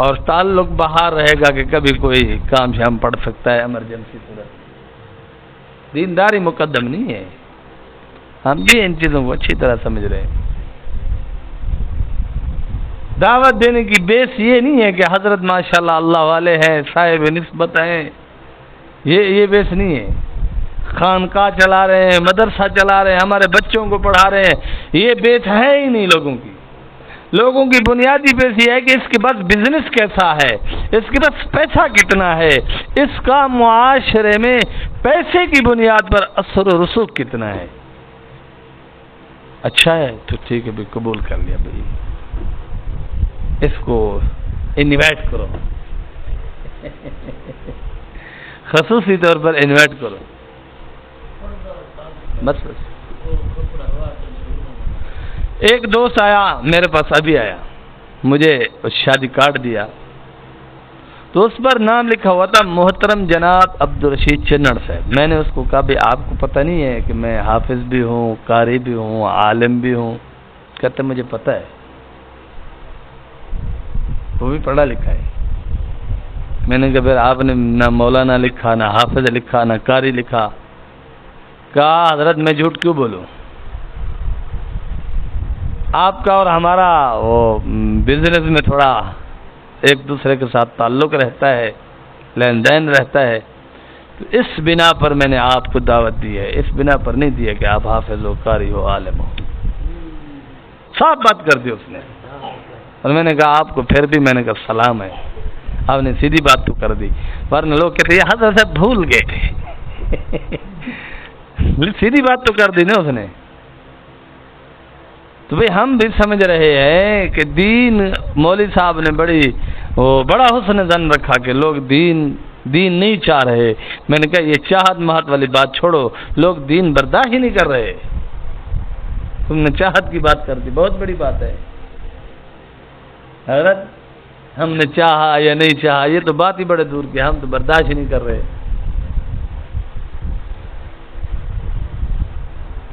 اور تعلق بہار رہے گا کہ کبھی کوئی کام شام پڑ سکتا ہے ایمرجنسی صورت. دینداری مقدم نہیں ہے. ہم بھی ان چیزوں کو اچھی طرح سمجھ رہے ہیں. دعوت دینے کی بیس یہ نہیں ہے کہ حضرت ماشاءاللہ اللہ والے ہیں، صاحب نسبت ہیں، یہ بیس نہیں ہے. خانقاہ چلا رہے ہیں، مدرسہ چلا رہے ہیں، ہمارے بچوں کو پڑھا رہے ہیں، یہ بیس ہے ہی نہیں لوگوں کی. لوگوں کی بنیادی بیس یہ ہے کہ اس کے پاس بزنس کیسا ہے، اس کے پاس پیسہ کتنا ہے، اس کا معاشرے میں پیسے کی بنیاد پر اثر و رسوخ کتنا ہے. اچھا ہے تو ٹھیک ہے بھی، قبول کر لیا بھائی، اس کو انوائٹ کرو، خصوصی طور پر انوائٹ کرو. بس ایک دوست آیا میرے پاس، ابھی آیا، مجھے شادی کارڈ دیا تو اس پر نام لکھا ہوا تھا محترم جناب عبدالرشید چنڑ صاحب. میں نے اس کو کہا بھی آپ کو پتہ نہیں ہے کہ میں حافظ بھی ہوں، قاری بھی ہوں، عالم بھی ہوں؟ کہتے مجھے پتہ ہے. وہ بھی پڑھا لکھا ہے. میں نے کہا پھر آپ نے نہ مولانا لکھا، نہ حافظ لکھا، نہ قاری لکھا. کہا حضرت میں جھوٹ کیوں بولوں، آپ کا اور ہمارا وہ بزنس میں تھوڑا ایک دوسرے کے ساتھ تعلق رہتا ہے، لین دین رہتا ہے، تو اس بنا پر میں نے آپ کو دعوت دی ہے، اس بنا پر نہیں دی ہے کہ آپ حافظ ہو، قاری ہو، عالم ہو. صاف بات کر دی اس نے. اور میں نے کہا آپ کو پھر بھی میں نے کہا سلام ہے، آپ نے سیدھی بات تو کر دی. ورنہ لوگ کہتے ہیں حضرت صاحب بھول گئے تھے. سیدھی بات تو کر دی نا اس نے. تو بھئی ہم بھی سمجھ رہے ہیں کہ دین، مولوی صاحب نے بڑا حسن ظن رکھا کہ لوگ دین نہیں چاہ رہے. میں نے کہا یہ چاہت مہت والی بات چھوڑو، لوگ دین برداشت ہی نہیں کر رہے. تم نے چاہت کی بات کر دی، بہت بڑی بات ہے. حضرت ہم نے چاہا یا نہیں چاہا یہ تو بات ہی بڑے دور کی، ہم تو برداشت ہی نہیں کر رہے.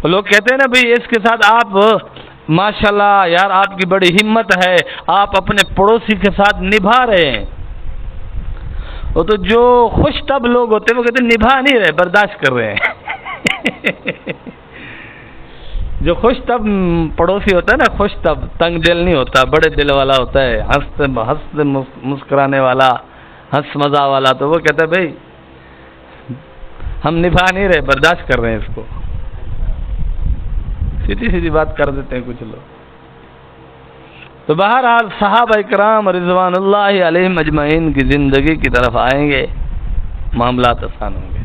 لوگ کہتے ہیں نا بھئی اس کے ساتھ آپ ماشاءاللہ یار آپ کی بڑی ہمت ہے، آپ اپنے پڑوسی کے ساتھ نبھا رہے ہیں. وہ تو جو خوش طب لوگ ہوتے ہیں وہ کہتے ہیں نبھا نہیں رہے، برداشت کر رہے ہیں. جو خوش طب پڑوسی ہوتا ہے نا، خوش طب، تنگ دل نہیں ہوتا، بڑے دل والا ہوتا ہے، ہنستے مسکرانے والا، ہنس مزہ والا، تو وہ کہتا ہے بھائی ہم نبھا نہیں رہے، برداشت کر رہے ہیں اس کو. سیدھی بات کر دیتے ہیں کچھ لوگ. تو بہرحال صحابہ اکرام رضوان اللہ علیہم اجمعین کی زندگی کی طرف آئیں گے، معاملات آسان ہوں گے.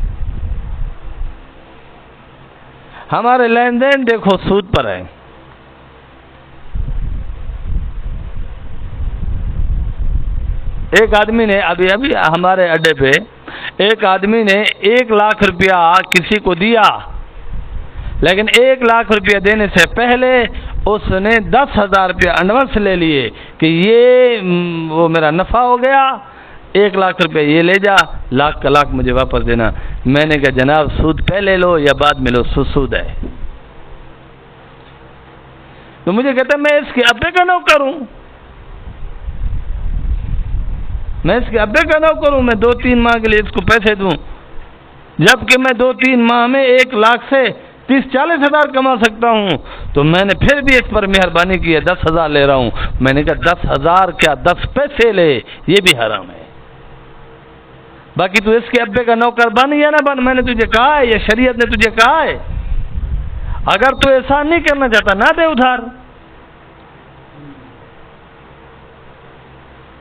ہمارے لین دین دیکھو سود پر ہے. ایک آدمی نے ابھی ہمارے اڈے پہ ایک آدمی نے 1 لاکھ روپیہ کسی کو دیا، لیکن 1 لاکھ روپیہ دینے سے پہلے اس نے 10,000 روپیہ ایڈوانس لے لیے کہ یہ وہ میرا نفع ہو گیا، 1 لاکھ روپیہ یہ لے جا، لاکھ کا لاکھ مجھے واپس دینا. میں نے کہا جناب سود پہلے لو یا بعد میں لو، سود ہے. تو مجھے کہتا ہے میں اس کے ابے کا نوکر ہوں، میں اس کے ابے کا نوکر ہوں، میں 2-3 ماہ کے لیے اس کو پیسے دوں، جبکہ میں 2-3 ماہ میں 1 لاکھ سے 30-40 ہزار کما سکتا ہوں، تو میں نے پھر بھی اس پر مہربانی کی ہے، 10,000 لے رہا ہوں۔ میں نے کہا 10,000 کیا 10 پیسے لے، یہ بھی حرام ہے، باقی تو اس کے ابے کا نوکر بن یا نہ بن، میں نے تجھے کہا ہے، یہ شریعت نے تجھے کہا ہے، اگر تو احسان نہیں کرنا چاہتا نہ دے ادھار۔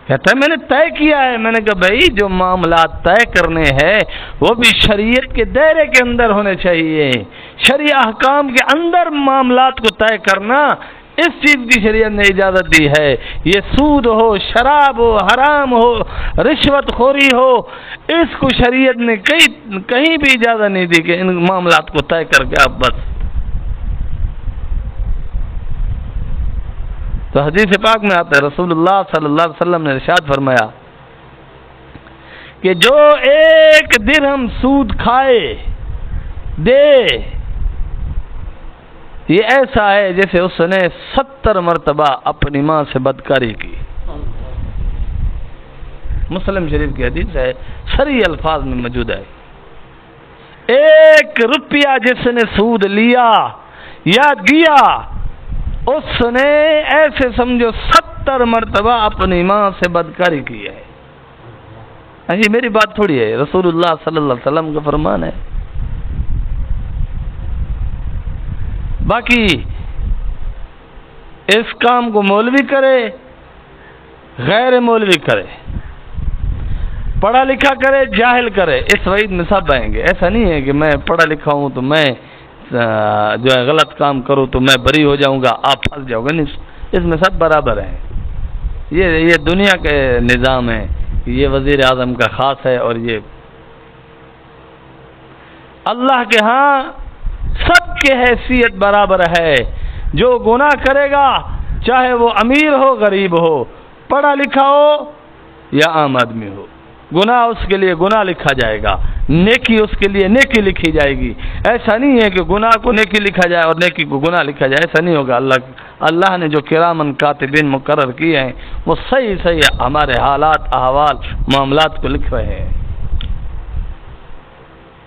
کہتا ہے میں نے طے کیا ہے۔ میں نے کہا بھائی جو معاملات طے کرنے ہیں وہ بھی شریعت کے دائرے کے اندر ہونے چاہیے، شرعی احکام کے اندر معاملات کو طے کرنا اس چیز کی شریعت نے اجازت دی ہے۔ یہ سود ہو، شراب ہو، حرام ہو، رشوت خوری ہو، اس کو شریعت نے کہیں بھی اجازت نہیں دی کہ ان معاملات کو طے کر کے آپ بس۔ تو حدیث پاک میں آتا ہے، رسول اللہ صلی اللہ علیہ وسلم نے ارشاد فرمایا کہ جو 1 درہم سود کھائے دے، یہ ایسا ہے جیسے اس نے 70 مرتبہ اپنی ماں سے بدکاری کی۔ مسلم شریف کی حدیث ہے، صریح الفاظ میں موجود ہے۔ 1 روپیہ جس نے سود لیا یا دیا، اس نے ایسے سمجھو 70 مرتبہ اپنی ماں سے بدکاری کی ہے۔ یہ میری بات تھوڑی ہے، رسول اللہ صلی اللہ علیہ وسلم کا فرمان ہے۔ باقی اس کام کو مولوی کرے، غیر مولوی کرے، پڑھا لکھا کرے، جاہل کرے، اس وعید میں سب آئیں گے۔ ایسا نہیں ہے کہ میں پڑھا لکھا ہوں تو میں جو ہے غلط کام کروں تو میں بری ہو جاؤں گا، آپ پھنس جاؤ گے، نہیں، اس میں سب برابر ہیں۔ یہ دنیا کے نظام ہے، یہ وزیر اعظم کا خاص ہے، اور یہ اللہ کے ہاں سب کی حیثیت برابر ہے۔ جو گناہ کرے گا، چاہے وہ امیر ہو غریب ہو، پڑھا لکھا ہو یا عام آدمی ہو، گناہ اس کے لیے گناہ لکھا جائے گا، نیکی اس کے لیے نیکی لکھی جائے گی۔ ایسا نہیں ہے کہ گناہ کو نیکی لکھا جائے اور نیکی کو گناہ لکھا جائے، ایسا نہیں ہوگا۔ اللہ نے جو کرامن کاتبین مقرر کیے ہیں وہ صحیح ہمارے حالات، احوال، معاملات کو لکھ رہے ہیں۔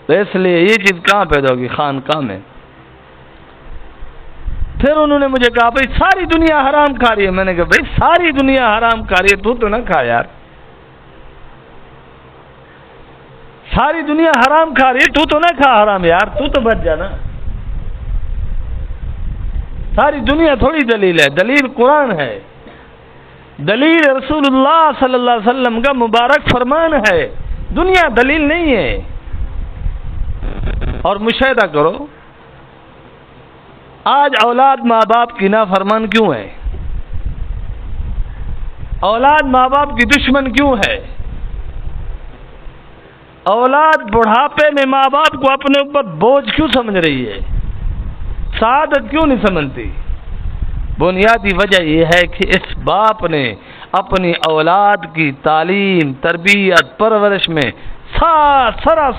تو اس لیے یہ چیز کہاں پیدا ہوگی؟ خانقاہ میں۔ پھر انہوں نے مجھے کہا بھائی ساری دنیا حرام کھا رہی ہے۔ میں نے کہا بھائی ساری دنیا حرام کھا رہی ہے، تو نہ کھا یار۔ ساری دنیا حرام کھا رہی ہے، تو نہ کھا حرام یار، تو بچ جانا۔ ساری دنیا تھوڑی دلیل ہے، دلیل قرآن ہے، دلیل رسول اللہ صلی اللہ علیہ وسلم کا مبارک فرمان ہے، دنیا دلیل نہیں ہے۔ اور مشاہدہ کرو آج اولاد ماں باپ کی نافرمان کیوں ہے؟ اولاد ماں باپ کی دشمن کیوں ہے؟ اولاد بڑھاپے میں ماں باپ کو اپنے اوپر بوجھ کیوں سمجھ رہی ہے؟ سعادت کیوں نہیں سمجھتی؟ بنیادی وجہ یہ ہے کہ اس باپ نے اپنی اولاد کی تعلیم، تربیت، پرورش میں سارا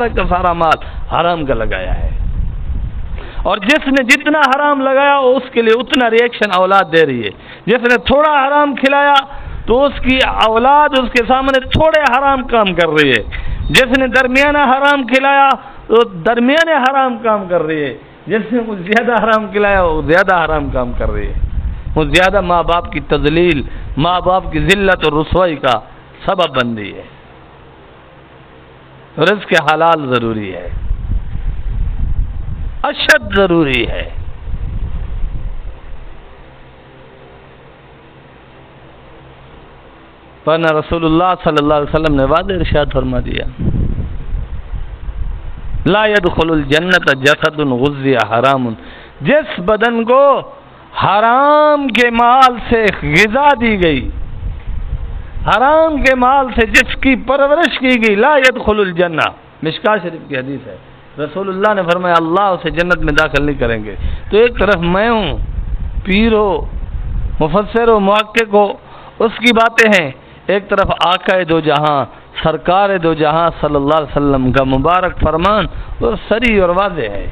کا سارا مال حرام کا لگایا ہے، اور جس نے جتنا حرام لگایا اس کے لیے اتنا ریئیکشن اولاد دے رہی ہے۔ جس نے تھوڑا حرام کھلایا تو اس کی اولاد اس کے سامنے تھوڑے حرام کام کر رہی ہے، جس نے درمیانہ حرام کھلایا تو درمیانے حرام کام کر رہی ہے، جس نے کچھ زیادہ حرام کھلایا وہ زیادہ حرام کام کر رہی ہے، وہ زیادہ ماں باپ کی تذلیل، ماں باپ کی ذلت اور رسوائی کا سبب بن رہی ہے۔ رزق حلال ضروری ہے، اشد ضروری ہے۔ ورنہ رسول اللہ صلی اللہ علیہ وسلم نے واضح ارشاد فرما دیا، لا يدخل الجنت جسد غذی حرام، جس بدن کو حرام کے مال سے غذا دی گئی، حرام کے مال سے جس کی پرورش کی گئی، لا يدخل الجنہ، مشکاہ شریف کی حدیث ہے۔ رسول اللہ نے فرمایا اللہ اسے جنت میں داخل نہیں کریں گے۔ تو ایک طرف میں ہوں، پیر ہو، مفسر ہو، محقق ہو، اس کی باتیں ہیں، ایک طرف آقا دو جہاں، سرکار دو جہاں صلی اللہ علیہ وسلم کا مبارک فرمان وہ صریح اور واضح ہے،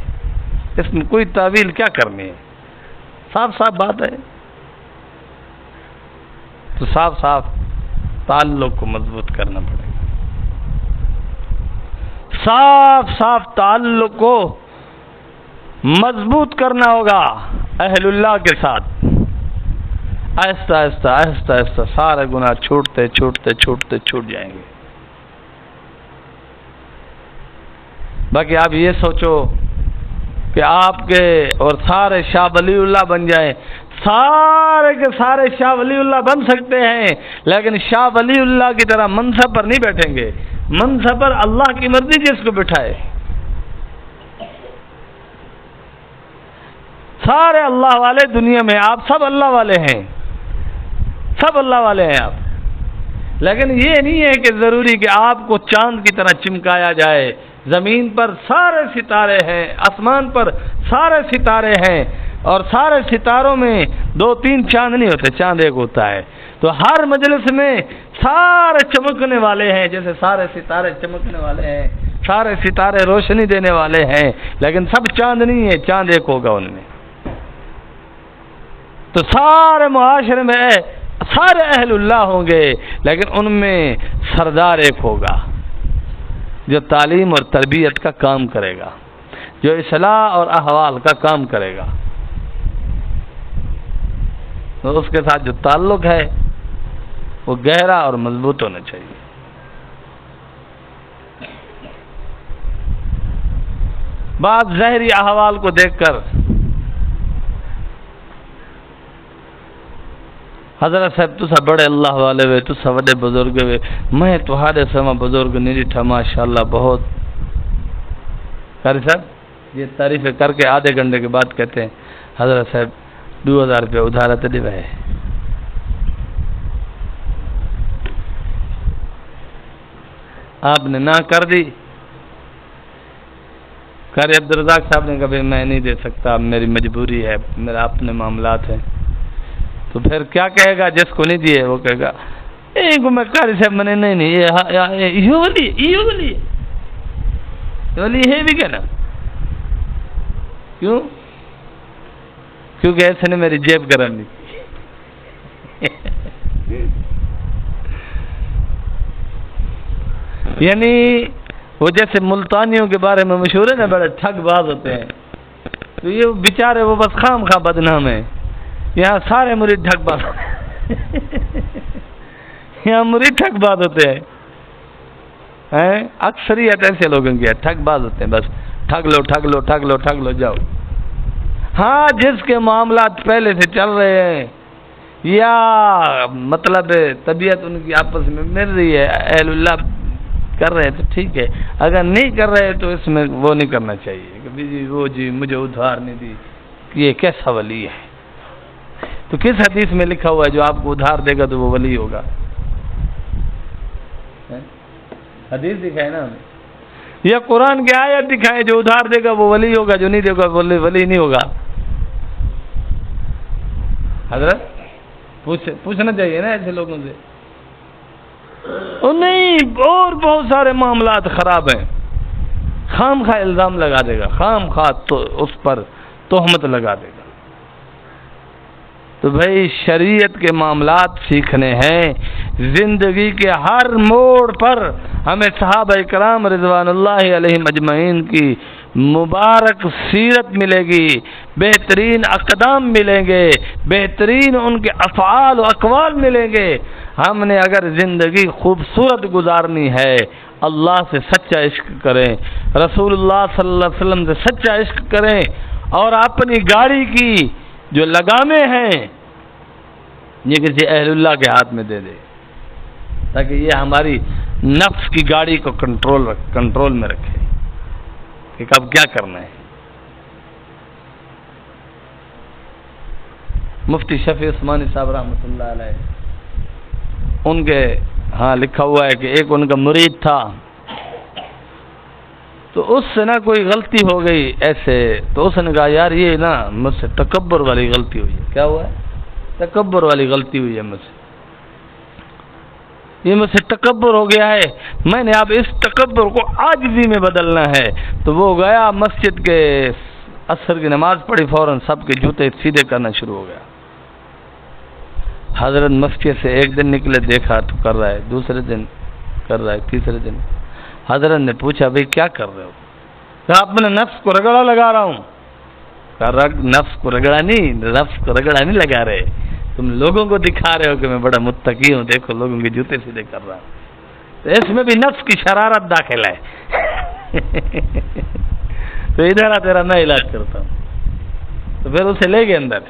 اس میں کوئی تعویل کیا کرنی ہے۔ صاف صاف بات ہے. تو صاف صاف تعلق کو مضبوط کرنا پڑے گا. صاف صاف تعلق کو مضبوط کرنا ہوگا اہل اللہ کے ساتھ. آہستہ آہستہ آہستہ آہستہ سارے گناہ چھوٹتے چھوٹتے چھوٹتے چھوٹ جائیں گے. باقی آپ یہ سوچو کہ آپ کے اور سارے شاہ ولی اللہ بن جائیں. سارے کے سارے شاہ ولی اللہ بن سکتے ہیں، لیکن شاہ ولی اللہ کی طرح منصب پر نہیں بیٹھیں گے. منصب پر اللہ کی مرضی جس کو بٹھائے. سارے اللہ والے دنیا میں، آپ سب اللہ والے ہیں، سب اللہ والے ہیں آپ. لیکن یہ نہیں ہے کہ ضروری کہ آپ کو چاند کی طرح چمکایا جائے. زمین پر سارے ستارے ہیں، آسمان پر سارے ستارے ہیں، اور سارے ستاروں میں 2-3 چاند نہیں ہوتے، چاند ایک ہوتا ہے. تو ہر مجلس میں سارے چمکنے والے ہیں، جیسے سارے ستارے چمکنے والے ہیں، سارے ستارے روشنی دینے والے ہیں، لیکن سب چاند نہیں ہے، چاند ایک ہوگا ان میں. تو سارے معاشرے میں سارے اہل اللہ ہوں گے، لیکن ان میں سردار ایک ہوگا جو تعلیم اور تربیت کا کام کرے گا، جو اصلاح اور احوال کا کام کرے گا. تو اس کے ساتھ جو تعلق ہے وہ گہرا اور مضبوط ہونا چاہیے. بعض ظاہری احوال کو دیکھ کر حضرت صاحب تسا بڑے اللہ والے وے، تسا بڑے بزرگ وے، میں تہاڈے سما بزرگ نہیں ڈٹھا ماشاءاللہ بہت. قاری صاحب یہ تعریفیں کر کے آدھے گھنٹے کے بعد کہتے ہیں حضرت صاحب 2000 روپیہ ادھار تے دیوا ہے. آپ نے نہ کر دی. قاری عبدالرزاق صاحب نے کہا میں نہیں دے سکتا، میری مجبوری ہے، میرا اپنے معاملات ہیں. تو پھر کیا کہے گا جس کو نہیں دیے؟ وہ کہے گا کو میں قاری صاحب میں نے نہیں یہ ولی ہے بھی کہنا. کیوں؟ کیونکہ ایسے نے میری جیب گرم نہیں یعنی وہ جیسے ملتانیوں کے بارے میں مشہور ہے نا، بڑے ٹھگ باز ہوتے ہیں. تو یہ بیچارے وہ بس خام خواہ بدنام ہیں. یہاں سارے مرید ٹھگ باز یہاں مرید ٹھگ باز ہوتے ہیں. اکثریت ایسے لوگوں کی ہے، ٹھگ باز ہوتے ہیں. بس ٹھگ لو ٹھگ لو ٹھگ لو ٹھگ لو جاؤ. ہاں جس کے معاملات پہلے سے چل رہے ہیں یا مطلب طبیعت ان کی آپس میں مل رہی ہے، اہل اللہ کر رہے ہیں تو ٹھیک ہے. اگر نہیں کر رہے تو اس میں وہ نہیں کرنا چاہیے کہ جی وہ جی مجھے ادھار نہیں دی، یہ کیسا ولی ہے. تو کس حدیث میں لکھا ہوا ہے جو آپ کو ادھار دے گا تو وہ ولی ہوگا؟ حدیث دکھائے نا ہمیں، یا قرآن کی آیت دکھائے جو ادھار دے گا وہ ولی ہوگا، جو نہیں دے گا وہ ولی نہیں ہوگا. حضرت پوچھنا چاہیے نا ایسے لوگوں سے. نہیں، اور بہت سارے معاملات خراب ہیں. خام خواہ الزام لگا دے گا، خام خواہ تو اس پر تہمت لگا دے گا. تو بھائی شریعت کے معاملات سیکھنے ہیں. زندگی کے ہر موڑ پر ہمیں صحابہ کرام رضوان اللہ علیہم اجمعین کی مبارک سیرت ملے گی، بہترین اقدام ملیں گے، بہترین ان کے افعال و اقوال ملیں گے. ہم نے اگر زندگی خوبصورت گزارنی ہے، اللہ سے سچا عشق کریں، رسول اللہ صلی اللہ علیہ وسلم سے سچا عشق کریں، اور اپنی گاڑی کی جو لگامیں ہیں یہ کسی اہل اللہ کے ہاتھ میں دے دے، تاکہ یہ ہماری نفس کی گاڑی کو کنٹرول میں رکھے کہ کب کیا کرنا ہے. مفتی شفیع عثمانی صاحب رحمۃ اللہ علیہ، ان کے ہاں لکھا ہوا ہے کہ ایک ان کا مرید تھا، تو اس سے نا کوئی غلطی ہو گئی ایسے، تو اس نے کہا یار یہ نا مجھ سے تکبر والی غلطی ہوئی ہے. کیا ہوا ہے؟ تکبر والی غلطی ہوئی ہے مجھ سے، یہ مجھ سے تکبر ہو گیا ہے، میں نے اب اس تکبر کو عاجزی میں بدلنا ہے. تو وہ گیا مسجد کے عصر کی نماز پڑھی فوراً سب کے جوتے سیدھے کرنا شروع ہو گیا. حضرت مسجد سے ایک دن نکلے دیکھا تو کر رہا ہے، دوسرے دن کر رہا ہے، تیسرے دن. حضرت نے پوچھا بھئی کیا کر رہے ہو؟ کہا اپنے نفس کو رگڑا لگا رہا ہوں. کہا نفس کو رگڑا نہیں، نفس کو رگڑا نہیں لگا رہے، تم لوگوں کو دکھا رہے ہو کہ میں بڑا متقی ہوں، دیکھو لوگوں کے جوتے سیدھے کر رہا ہوں. تو اس میں بھی نفس کی شرارت داخل ہے. تو ادھر تیرا میں علاج کرتا ہوں. تو پھر اسے لے گئے اندر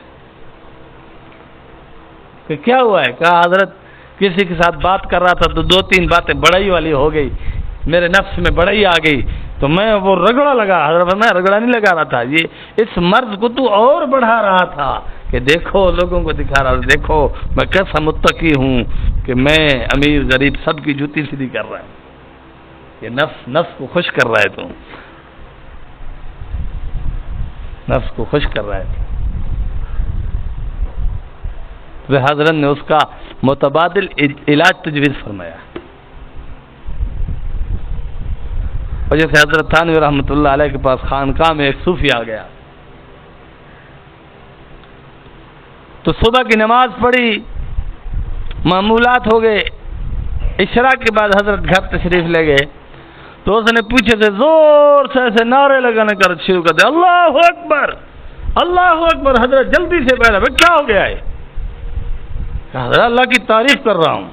کہ کیا ہوا ہے؟ کہا حضرت کسی کے ساتھ بات کر رہا تھا تو 2-3 باتیں بڑائی والی ہو گئی، میرے نفس میں بڑائی آ گئی تو میں وہ رگڑا لگا. حضرت میں رگڑا نہیں لگا رہا تھا، یہ اس مرض کو تو اور بڑھا رہا تھا کہ دیکھو لوگوں کو دکھا رہا تھا، دیکھو میں کیسا متقی ہوں کہ میں امیر غریب سب کی جوتی سیدھی کر رہا ہوں. یہ نفس کو خوش کر رہا ہے، تو نفس کو خوش کر رہا ہے. تو حضرت نے اس کا متبادل علاج تجویز فرمایا. اور جیسے حضرت تھانوی رحمۃ اللہ علیہ کے پاس خانقاہ میں ایک صوفی آ گیا تو صبح کی نماز پڑھی، معمولات ہو گئے، عشاء کے بعد حضرت گھر تشریف لے گئے تو اس نے پیچھے سے زور سے ایسے نعرے لگانے کا شروع کر دیا، اللہ اکبر اللہ اکبر. حضرت جلدی سے بیٹھا، بھائی کیا ہو گیا ہے؟ حضرت اللہ کی تعریف کر رہا ہوں.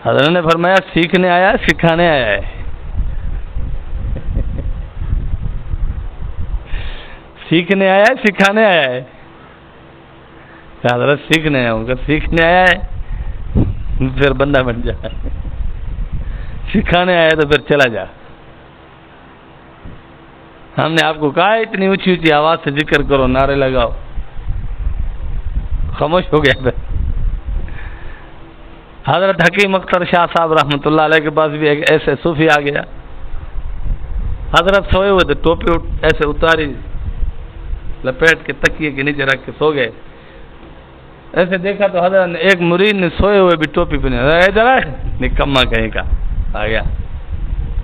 حضرت نے فرمایا سیکھنے آیا ہے سکھانے آیا ہے؟ سیکھنے آیا ہے سکھانے آیا ہے؟ حضرت سیکھنے آیا ہوں. سیکھنے آیا ہے پھر بندہ بن جا، سکھانے آیا تو پھر چلا جا. ہم نے آپ کو کہا اتنی اونچی اونچی آواز سے ذکر کرو، نعرے لگاؤ، خاموش ہو گیا. پھر حضرت حکیم اختر شاہ صاحب رحمۃ اللہ علیہ کے پاس بھی ایک ایسے صوفی آ گیا. حضرت سوئے ہوئے تھے، ٹوپی ایسے اتاری لپیٹ کے تکیے کے نیچے رکھ کے سو گئے. ایسے دیکھا تو حضرت نے ایک مرید نے سوئے ہوئے بھی ٹوپی پہنے، ادھر ہے نکما کہیں کا آ گیا،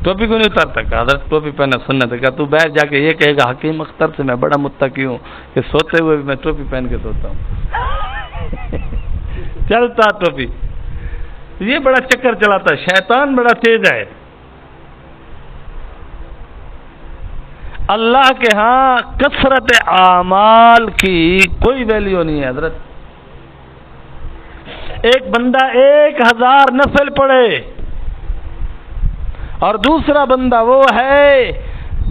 ٹوپی کو نہیں اتارتا. کہا حضرت ٹوپی پہنا سنت ہے. کہا تو بیٹھ جا کے یہ کہے گا حکیم اختر سے میں بڑا متقی ہوں کہ سوتے ہوئے بھی میں ٹوپی پہن کے سوتا ہوں. چلتا ٹوپی، یہ بڑا چکر چلاتا ہے، شیطان بڑا تیز ہے. اللہ کے ہاں کثرت اعمال کی کوئی ویلیو نہیں ہے حضرت. ایک بندہ 1000 نفل پڑھے اور دوسرا بندہ وہ ہے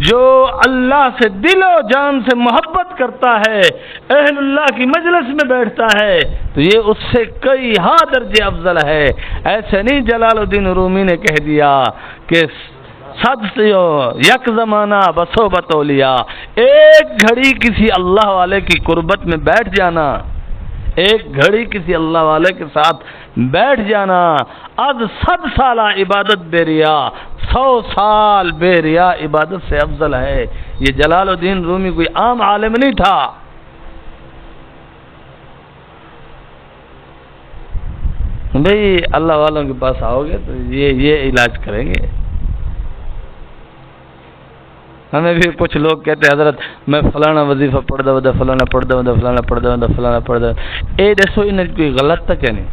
جو اللہ سے دل و جان سے محبت کرتا ہے، اہل اللہ کی مجلس میں بیٹھتا ہے، تو یہ اس سے کئی ہاں درجے افضل ہے. ایسے نہیں جلال الدین رومی نے کہہ دیا کہ صد سے یک زمانہ بسو بتولیا، ایک گھڑی کسی اللہ والے کی قربت میں بیٹھ جانا، ایک گھڑی کسی اللہ والے کے ساتھ بیٹھ جانا، از 100 سالہ عبادت بے ریا، 100 سال بے ریا عبادت سے افضل ہے. یہ جلال الدین رومی کوئی عام عالم نہیں تھا. بھئی اللہ والوں کے پاس آؤ گے تو یہ علاج کریں گے. ہمیں بھی کچھ لوگ کہتے ہیں حضرت میں فلانا وظیفہ پڑھ دا فلانا پڑھ دا فلانا پڑھ دا فلانا پڑھ دا. اے دسو انہیں کوئی غلط تک ہے نہیں،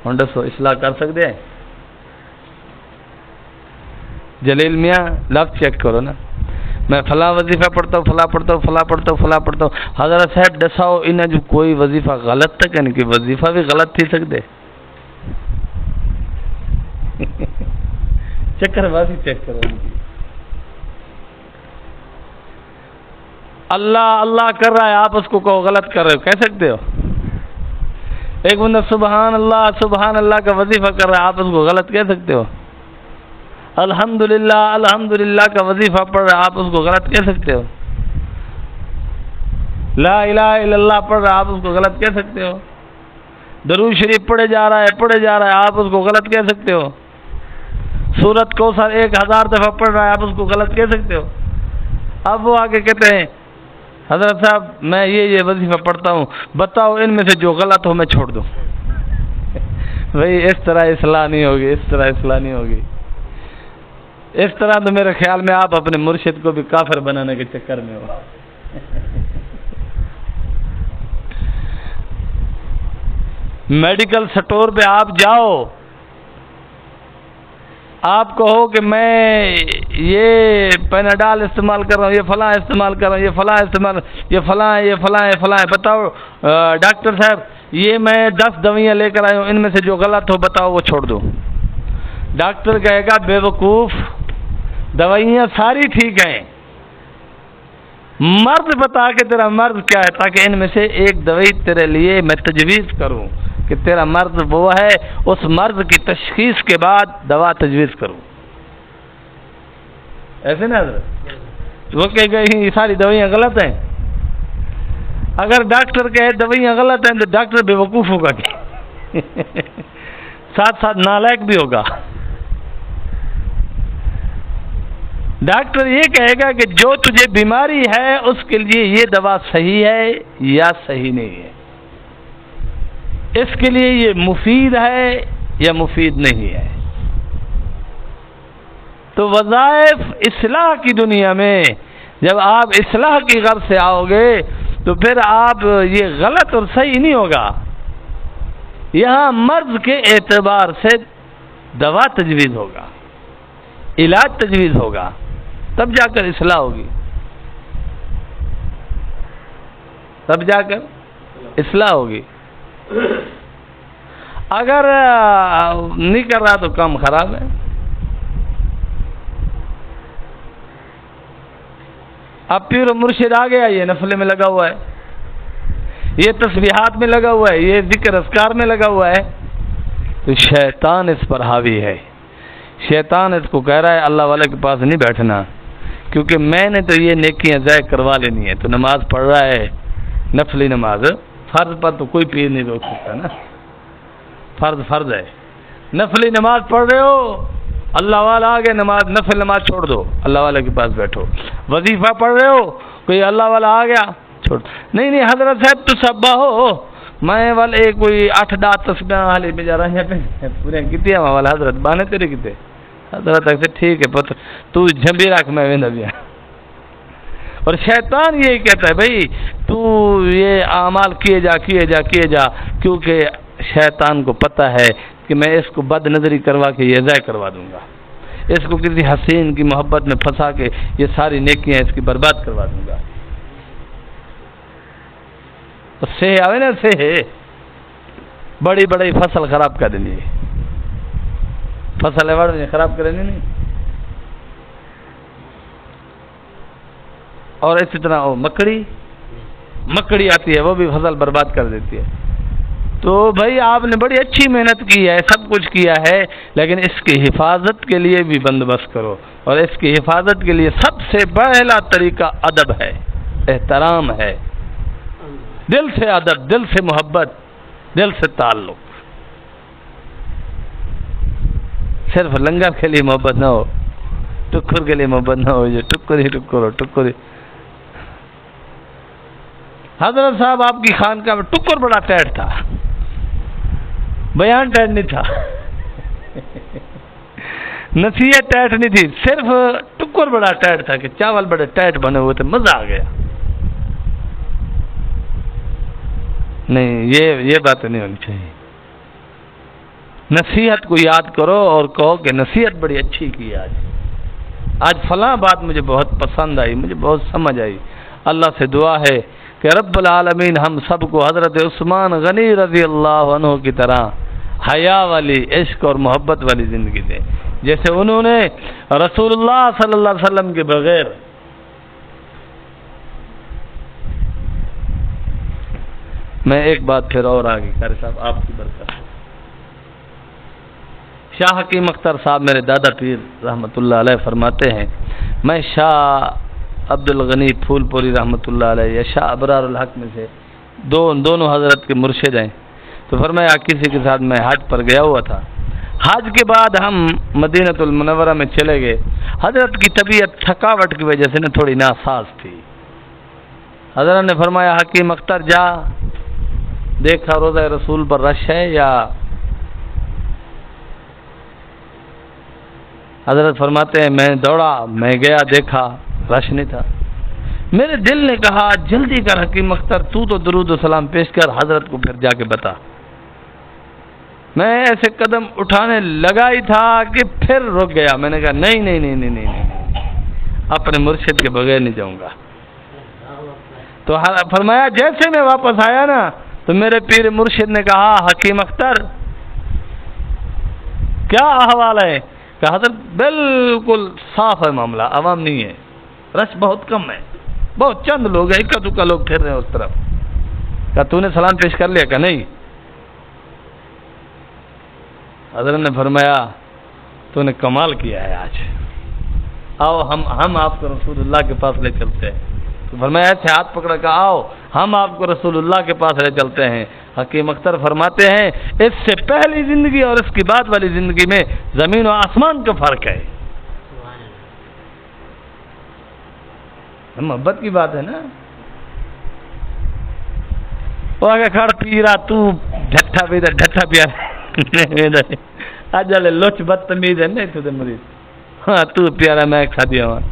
ہوں دسو اصلاح کر سکتے ہیں؟ جلیل میاں لفظ چیک کرو نا، میں فلاں وظیفہ پڑھتا ہوں، فلاں پڑھتا ہوں، فلاں پڑھتا ہوں، فلاں پڑھتا ہوں. حضرت صاحب دساؤ انہیں جو کوئی وظیفہ غلط تک ہے نہیں، کہ وظیفہ بھی غلط تھی سکتے؟ چکر بازی چیک کرو. اللہ اللہ کر رہا ہے، آپ اس کو کہو غلط کر رہے ہو، کہہ سکتے ہو؟ ایک بندہ سبحان اللہ کا وظیفہ کر رہا ہے، آپ اس کو غلط کہہ سکتے ہو؟ الحمدللہ کا وظیفہ پڑھ رہا ہے، آپ اس کو غلط کہہ سکتے ہو؟ لا الہ الا اللہ پڑھ رہا ہے، آپ اس کو غلط کہہ سکتے ہو؟ درود شریف پڑھے جا رہا ہے، آپ اس کو غلط کہہ سکتے ہو؟ سورت کوثر 1000 دفعہ پڑھ رہا ہے، آپ اس کو غلط کہہ سکتے ہو؟ اب وہ آگے کہتے ہیں حضرت صاحب میں یہ وظیفہ پڑھتا ہوں، بتاؤ ان میں سے جو غلط ہو میں چھوڑ دوں. بھئی اس طرح اصلاح نہیں ہوگی، اس طرح اصلاح نہیں ہوگی. اس طرح تو میرے خیال میں آپ اپنے مرشد کو بھی کافر بنانے کے چکر میں ہو. میڈیکل سٹور پہ آپ جاؤ، آپ کہو کہ میں یہ پیناڈال استعمال کر رہا ہوں، یہ فلاں استعمال کر رہا ہوں، یہ فلاں استعمال، یہ فلاں یہ فلاں یہ فلاں، بتاؤ ڈاکٹر صاحب یہ میں 10 دوائیاں لے کر آیا ہوں، ان میں سے جو غلط ہو بتاؤ وہ چھوڑ دو. ڈاکٹر کہے گا بے وقوف، دوائیاں ساری ٹھیک ہیں، مرض بتا کہ تیرا مرض کیا ہے، تاکہ ان میں سے ایک دوائی تیرے لیے میں تجویز کروں کہ تیرا مرض وہ ہے، اس مرض کی تشخیص کے بعد دوا تجویز کروں. ایسے نا حضرت؟ وہ کہے گا یہ ساری دوائیاں غلط ہیں. اگر ڈاکٹر کہے دوائیاں غلط ہیں تو ڈاکٹر بے وقوف ہوگا کہ ساتھ ساتھ نالائق بھی ہوگا. ڈاکٹر یہ کہے گا کہ جو تجھے بیماری ہے اس کے لیے یہ دوا صحیح ہے یا صحیح نہیں ہے، اس کے لیے یہ مفید ہے یا مفید نہیں ہے. تو وظائف اصلاح کی دنیا میں جب آپ اصلاح کی غرض سے آؤ گے تو پھر آپ یہ غلط اور صحیح نہیں ہوگا. یہاں مرض کے اعتبار سے دوا تجویز ہوگا، علاج تجویز ہوگا، تب جا کر اصلاح ہوگی، تب جا کر اصلاح ہوگی. اگر نہیں کر رہا تو کام خراب ہے. اب پیر و مرشد آ گیا، یہ نفل میں لگا ہوا ہے، یہ تسبیحات میں لگا ہوا ہے، یہ ذکر اذکار میں لگا ہوا ہے، تو شیطان اس پر حاوی ہے. شیطان اس کو کہہ رہا ہے اللہ والے کے پاس نہیں بیٹھنا، کیونکہ میں نے تو یہ نیکیاں ضائع کروا لینی ہے. تو نماز پڑھ رہا ہے، نفلی نماز، فرض پر تو کوئی پیر نہیں روک سکتا نا، فرض ہے. نفلی نماز پڑھ رہے ہو، اللہ والا آگے نماز، نفل نماز چھوڑ دو، اللہ والے کے پاس بیٹھو. وظیفہ پڑھ رہے ہو، کوئی اللہ والا آ گیا چھوڑ. نہیں حضرت صاحب تو سبا ہو، میں والے کوئی 8-10 تسبیح حالی میں جا رہا ہیں پورے کتنے والا حضرت بانے تیرے کتنے حضرت سے ٹھیک ہے پتہ تو جھمبی رکھ میں ویندا بیا. اور شیطان یہ کہتا ہے بھائی تو یہ اعمال کیے جا، کیونکہ شیطان کو پتہ ہے کہ میں اس کو بد نظری کروا کے یہ ضائع کروا دوں گا، اس کو کسی حسین کی محبت میں پھنسا کے یہ ساری نیکیاں اس کی برباد کروا دوں گا. سے آوے نا سے بڑی بڑی فصل خراب کر دینی، فصل ایوارڈ میں خراب کریں نہیں. اور اسی طرح وہ مکڑی آتی ہے، وہ بھی فصل برباد کر دیتی ہے. تو بھائی آپ نے بڑی اچھی محنت کی ہے، سب کچھ کیا ہے، لیکن اس کی حفاظت کے لیے بھی بندوبست کرو. اور اس کی حفاظت کے لیے سب سے پہلا طریقہ ادب ہے، احترام ہے، دل سے ادب، دل سے محبت، دل سے تعلق. صرف لنگر کے لیے محبت نہ ہو، ٹکر کے لیے محبت نہ ہو، جو ٹکر ہی. حضرت صاحب آپ کی خانقاہ میں ٹکر بڑا ٹائٹ تھا، بیان ٹائٹ نہیں تھا، نصیحت ٹائٹ نہیں تھی، صرف ٹکر بڑا ٹائٹ تھا کہ چاول بڑے ٹائٹ بنے ہوئے تھے، مزہ آ گیا. نہیں یہ باتیں نہیں ہونی چاہیے. نصیحت کو یاد کرو اور کہو کہ نصیحت بڑی اچھی کی آج فلاں بات مجھے بہت پسند آئی، مجھے بہت سمجھ آئی. اللہ سے دعا ہے کہ رب العالمین ہم سب کو حضرت عثمان غنی رضی اللہ عنہ کی طرح حیا والی، عشق اور محبت والی زندگی دے، جیسے انہوں نے رسول اللہ صلی اللہ علیہ وسلم کے بغیر. میں ایک بات پھر اور آگے قاری صاحب آپ کی برکت. شاہ حکیم اختر صاحب میرے دادا پیر رحمۃ اللہ علیہ فرماتے ہیں، میں شاہ عبد الغنی پھول پوری رحمۃ اللہ علیہ یا شاہ ابرار الحق میں سے دونوں حضرت کے مرشد ہیں. تو فرمایا کسی کے ساتھ میں حج پر گیا ہوا تھا، حج کے بعد ہم مدینہ المنورہ میں چلے گئے. حضرت کی طبیعت تھکاوٹ کی وجہ سے نا تھوڑی ناساز تھی. حضرت نے فرمایا حکیم اختر جا دیکھا روضہ رسول پر رش ہے یا حضرت فرماتے ہیں میں دوڑا، میں گیا، دیکھا رش نہیں تھا. میرے دل نے کہا جلدی کر حکیم اختر، تو درود و سلام پیش کر، حضرت کو پھر جا کے بتا. میں ایسے قدم اٹھانے لگا ہی تھا کہ پھر رک گیا. میں نے کہا نہیں نہیں نہیں نہیں نہیں نہیں، اپنے مرشد کے بغیر نہیں جاؤں گا. تو فرمایا جیسے میں واپس آیا نا تو میرے پیر مرشد نے کہا حکیم اختر کیا احوال ہے؟ کہ حضرت بالکل صاف ہے معاملہ، عوام نہیں ہے، رش بہت کم ہے، بہت چند لوگ ہیں، اکا دکا لوگ پھر رہے ہیں اس طرف. کہا تو نے سلام پیش کر لیا؟ کہ نہیں. حضرت نے فرمایا تو نے کمال کیا ہے آج، آؤ ہم آپ کو رسول اللہ کے پاس لے چلتے ہیں. تو فرمایا ایسے ہاتھ پکڑا کہ آؤ ہم آپ کو رسول اللہ کے پاس لے چلتے ہیں. حکیم اختر فرماتے ہیں اس سے پہلی زندگی اور اس کی بعد والی زندگی میں زمین و آسمان کا فرق ہے. محبت کی بات ہے نا. وہ آگے کھڑ پیرا تو ڈھٹا پی ڈھٹا پیا آج والے لوچ بدتمیز ہے نہیں تو مریض. ہاں تو پیارا میں کھا دیا ہوں.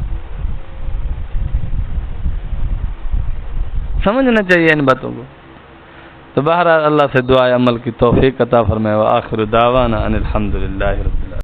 سمجھنا چاہیے ان باتوں کو. تو بہرحال اللہ سے دعا عمل کی توفیق عطا فرمائے. وآخر دعوانا ان الحمدللہ رب العالمین.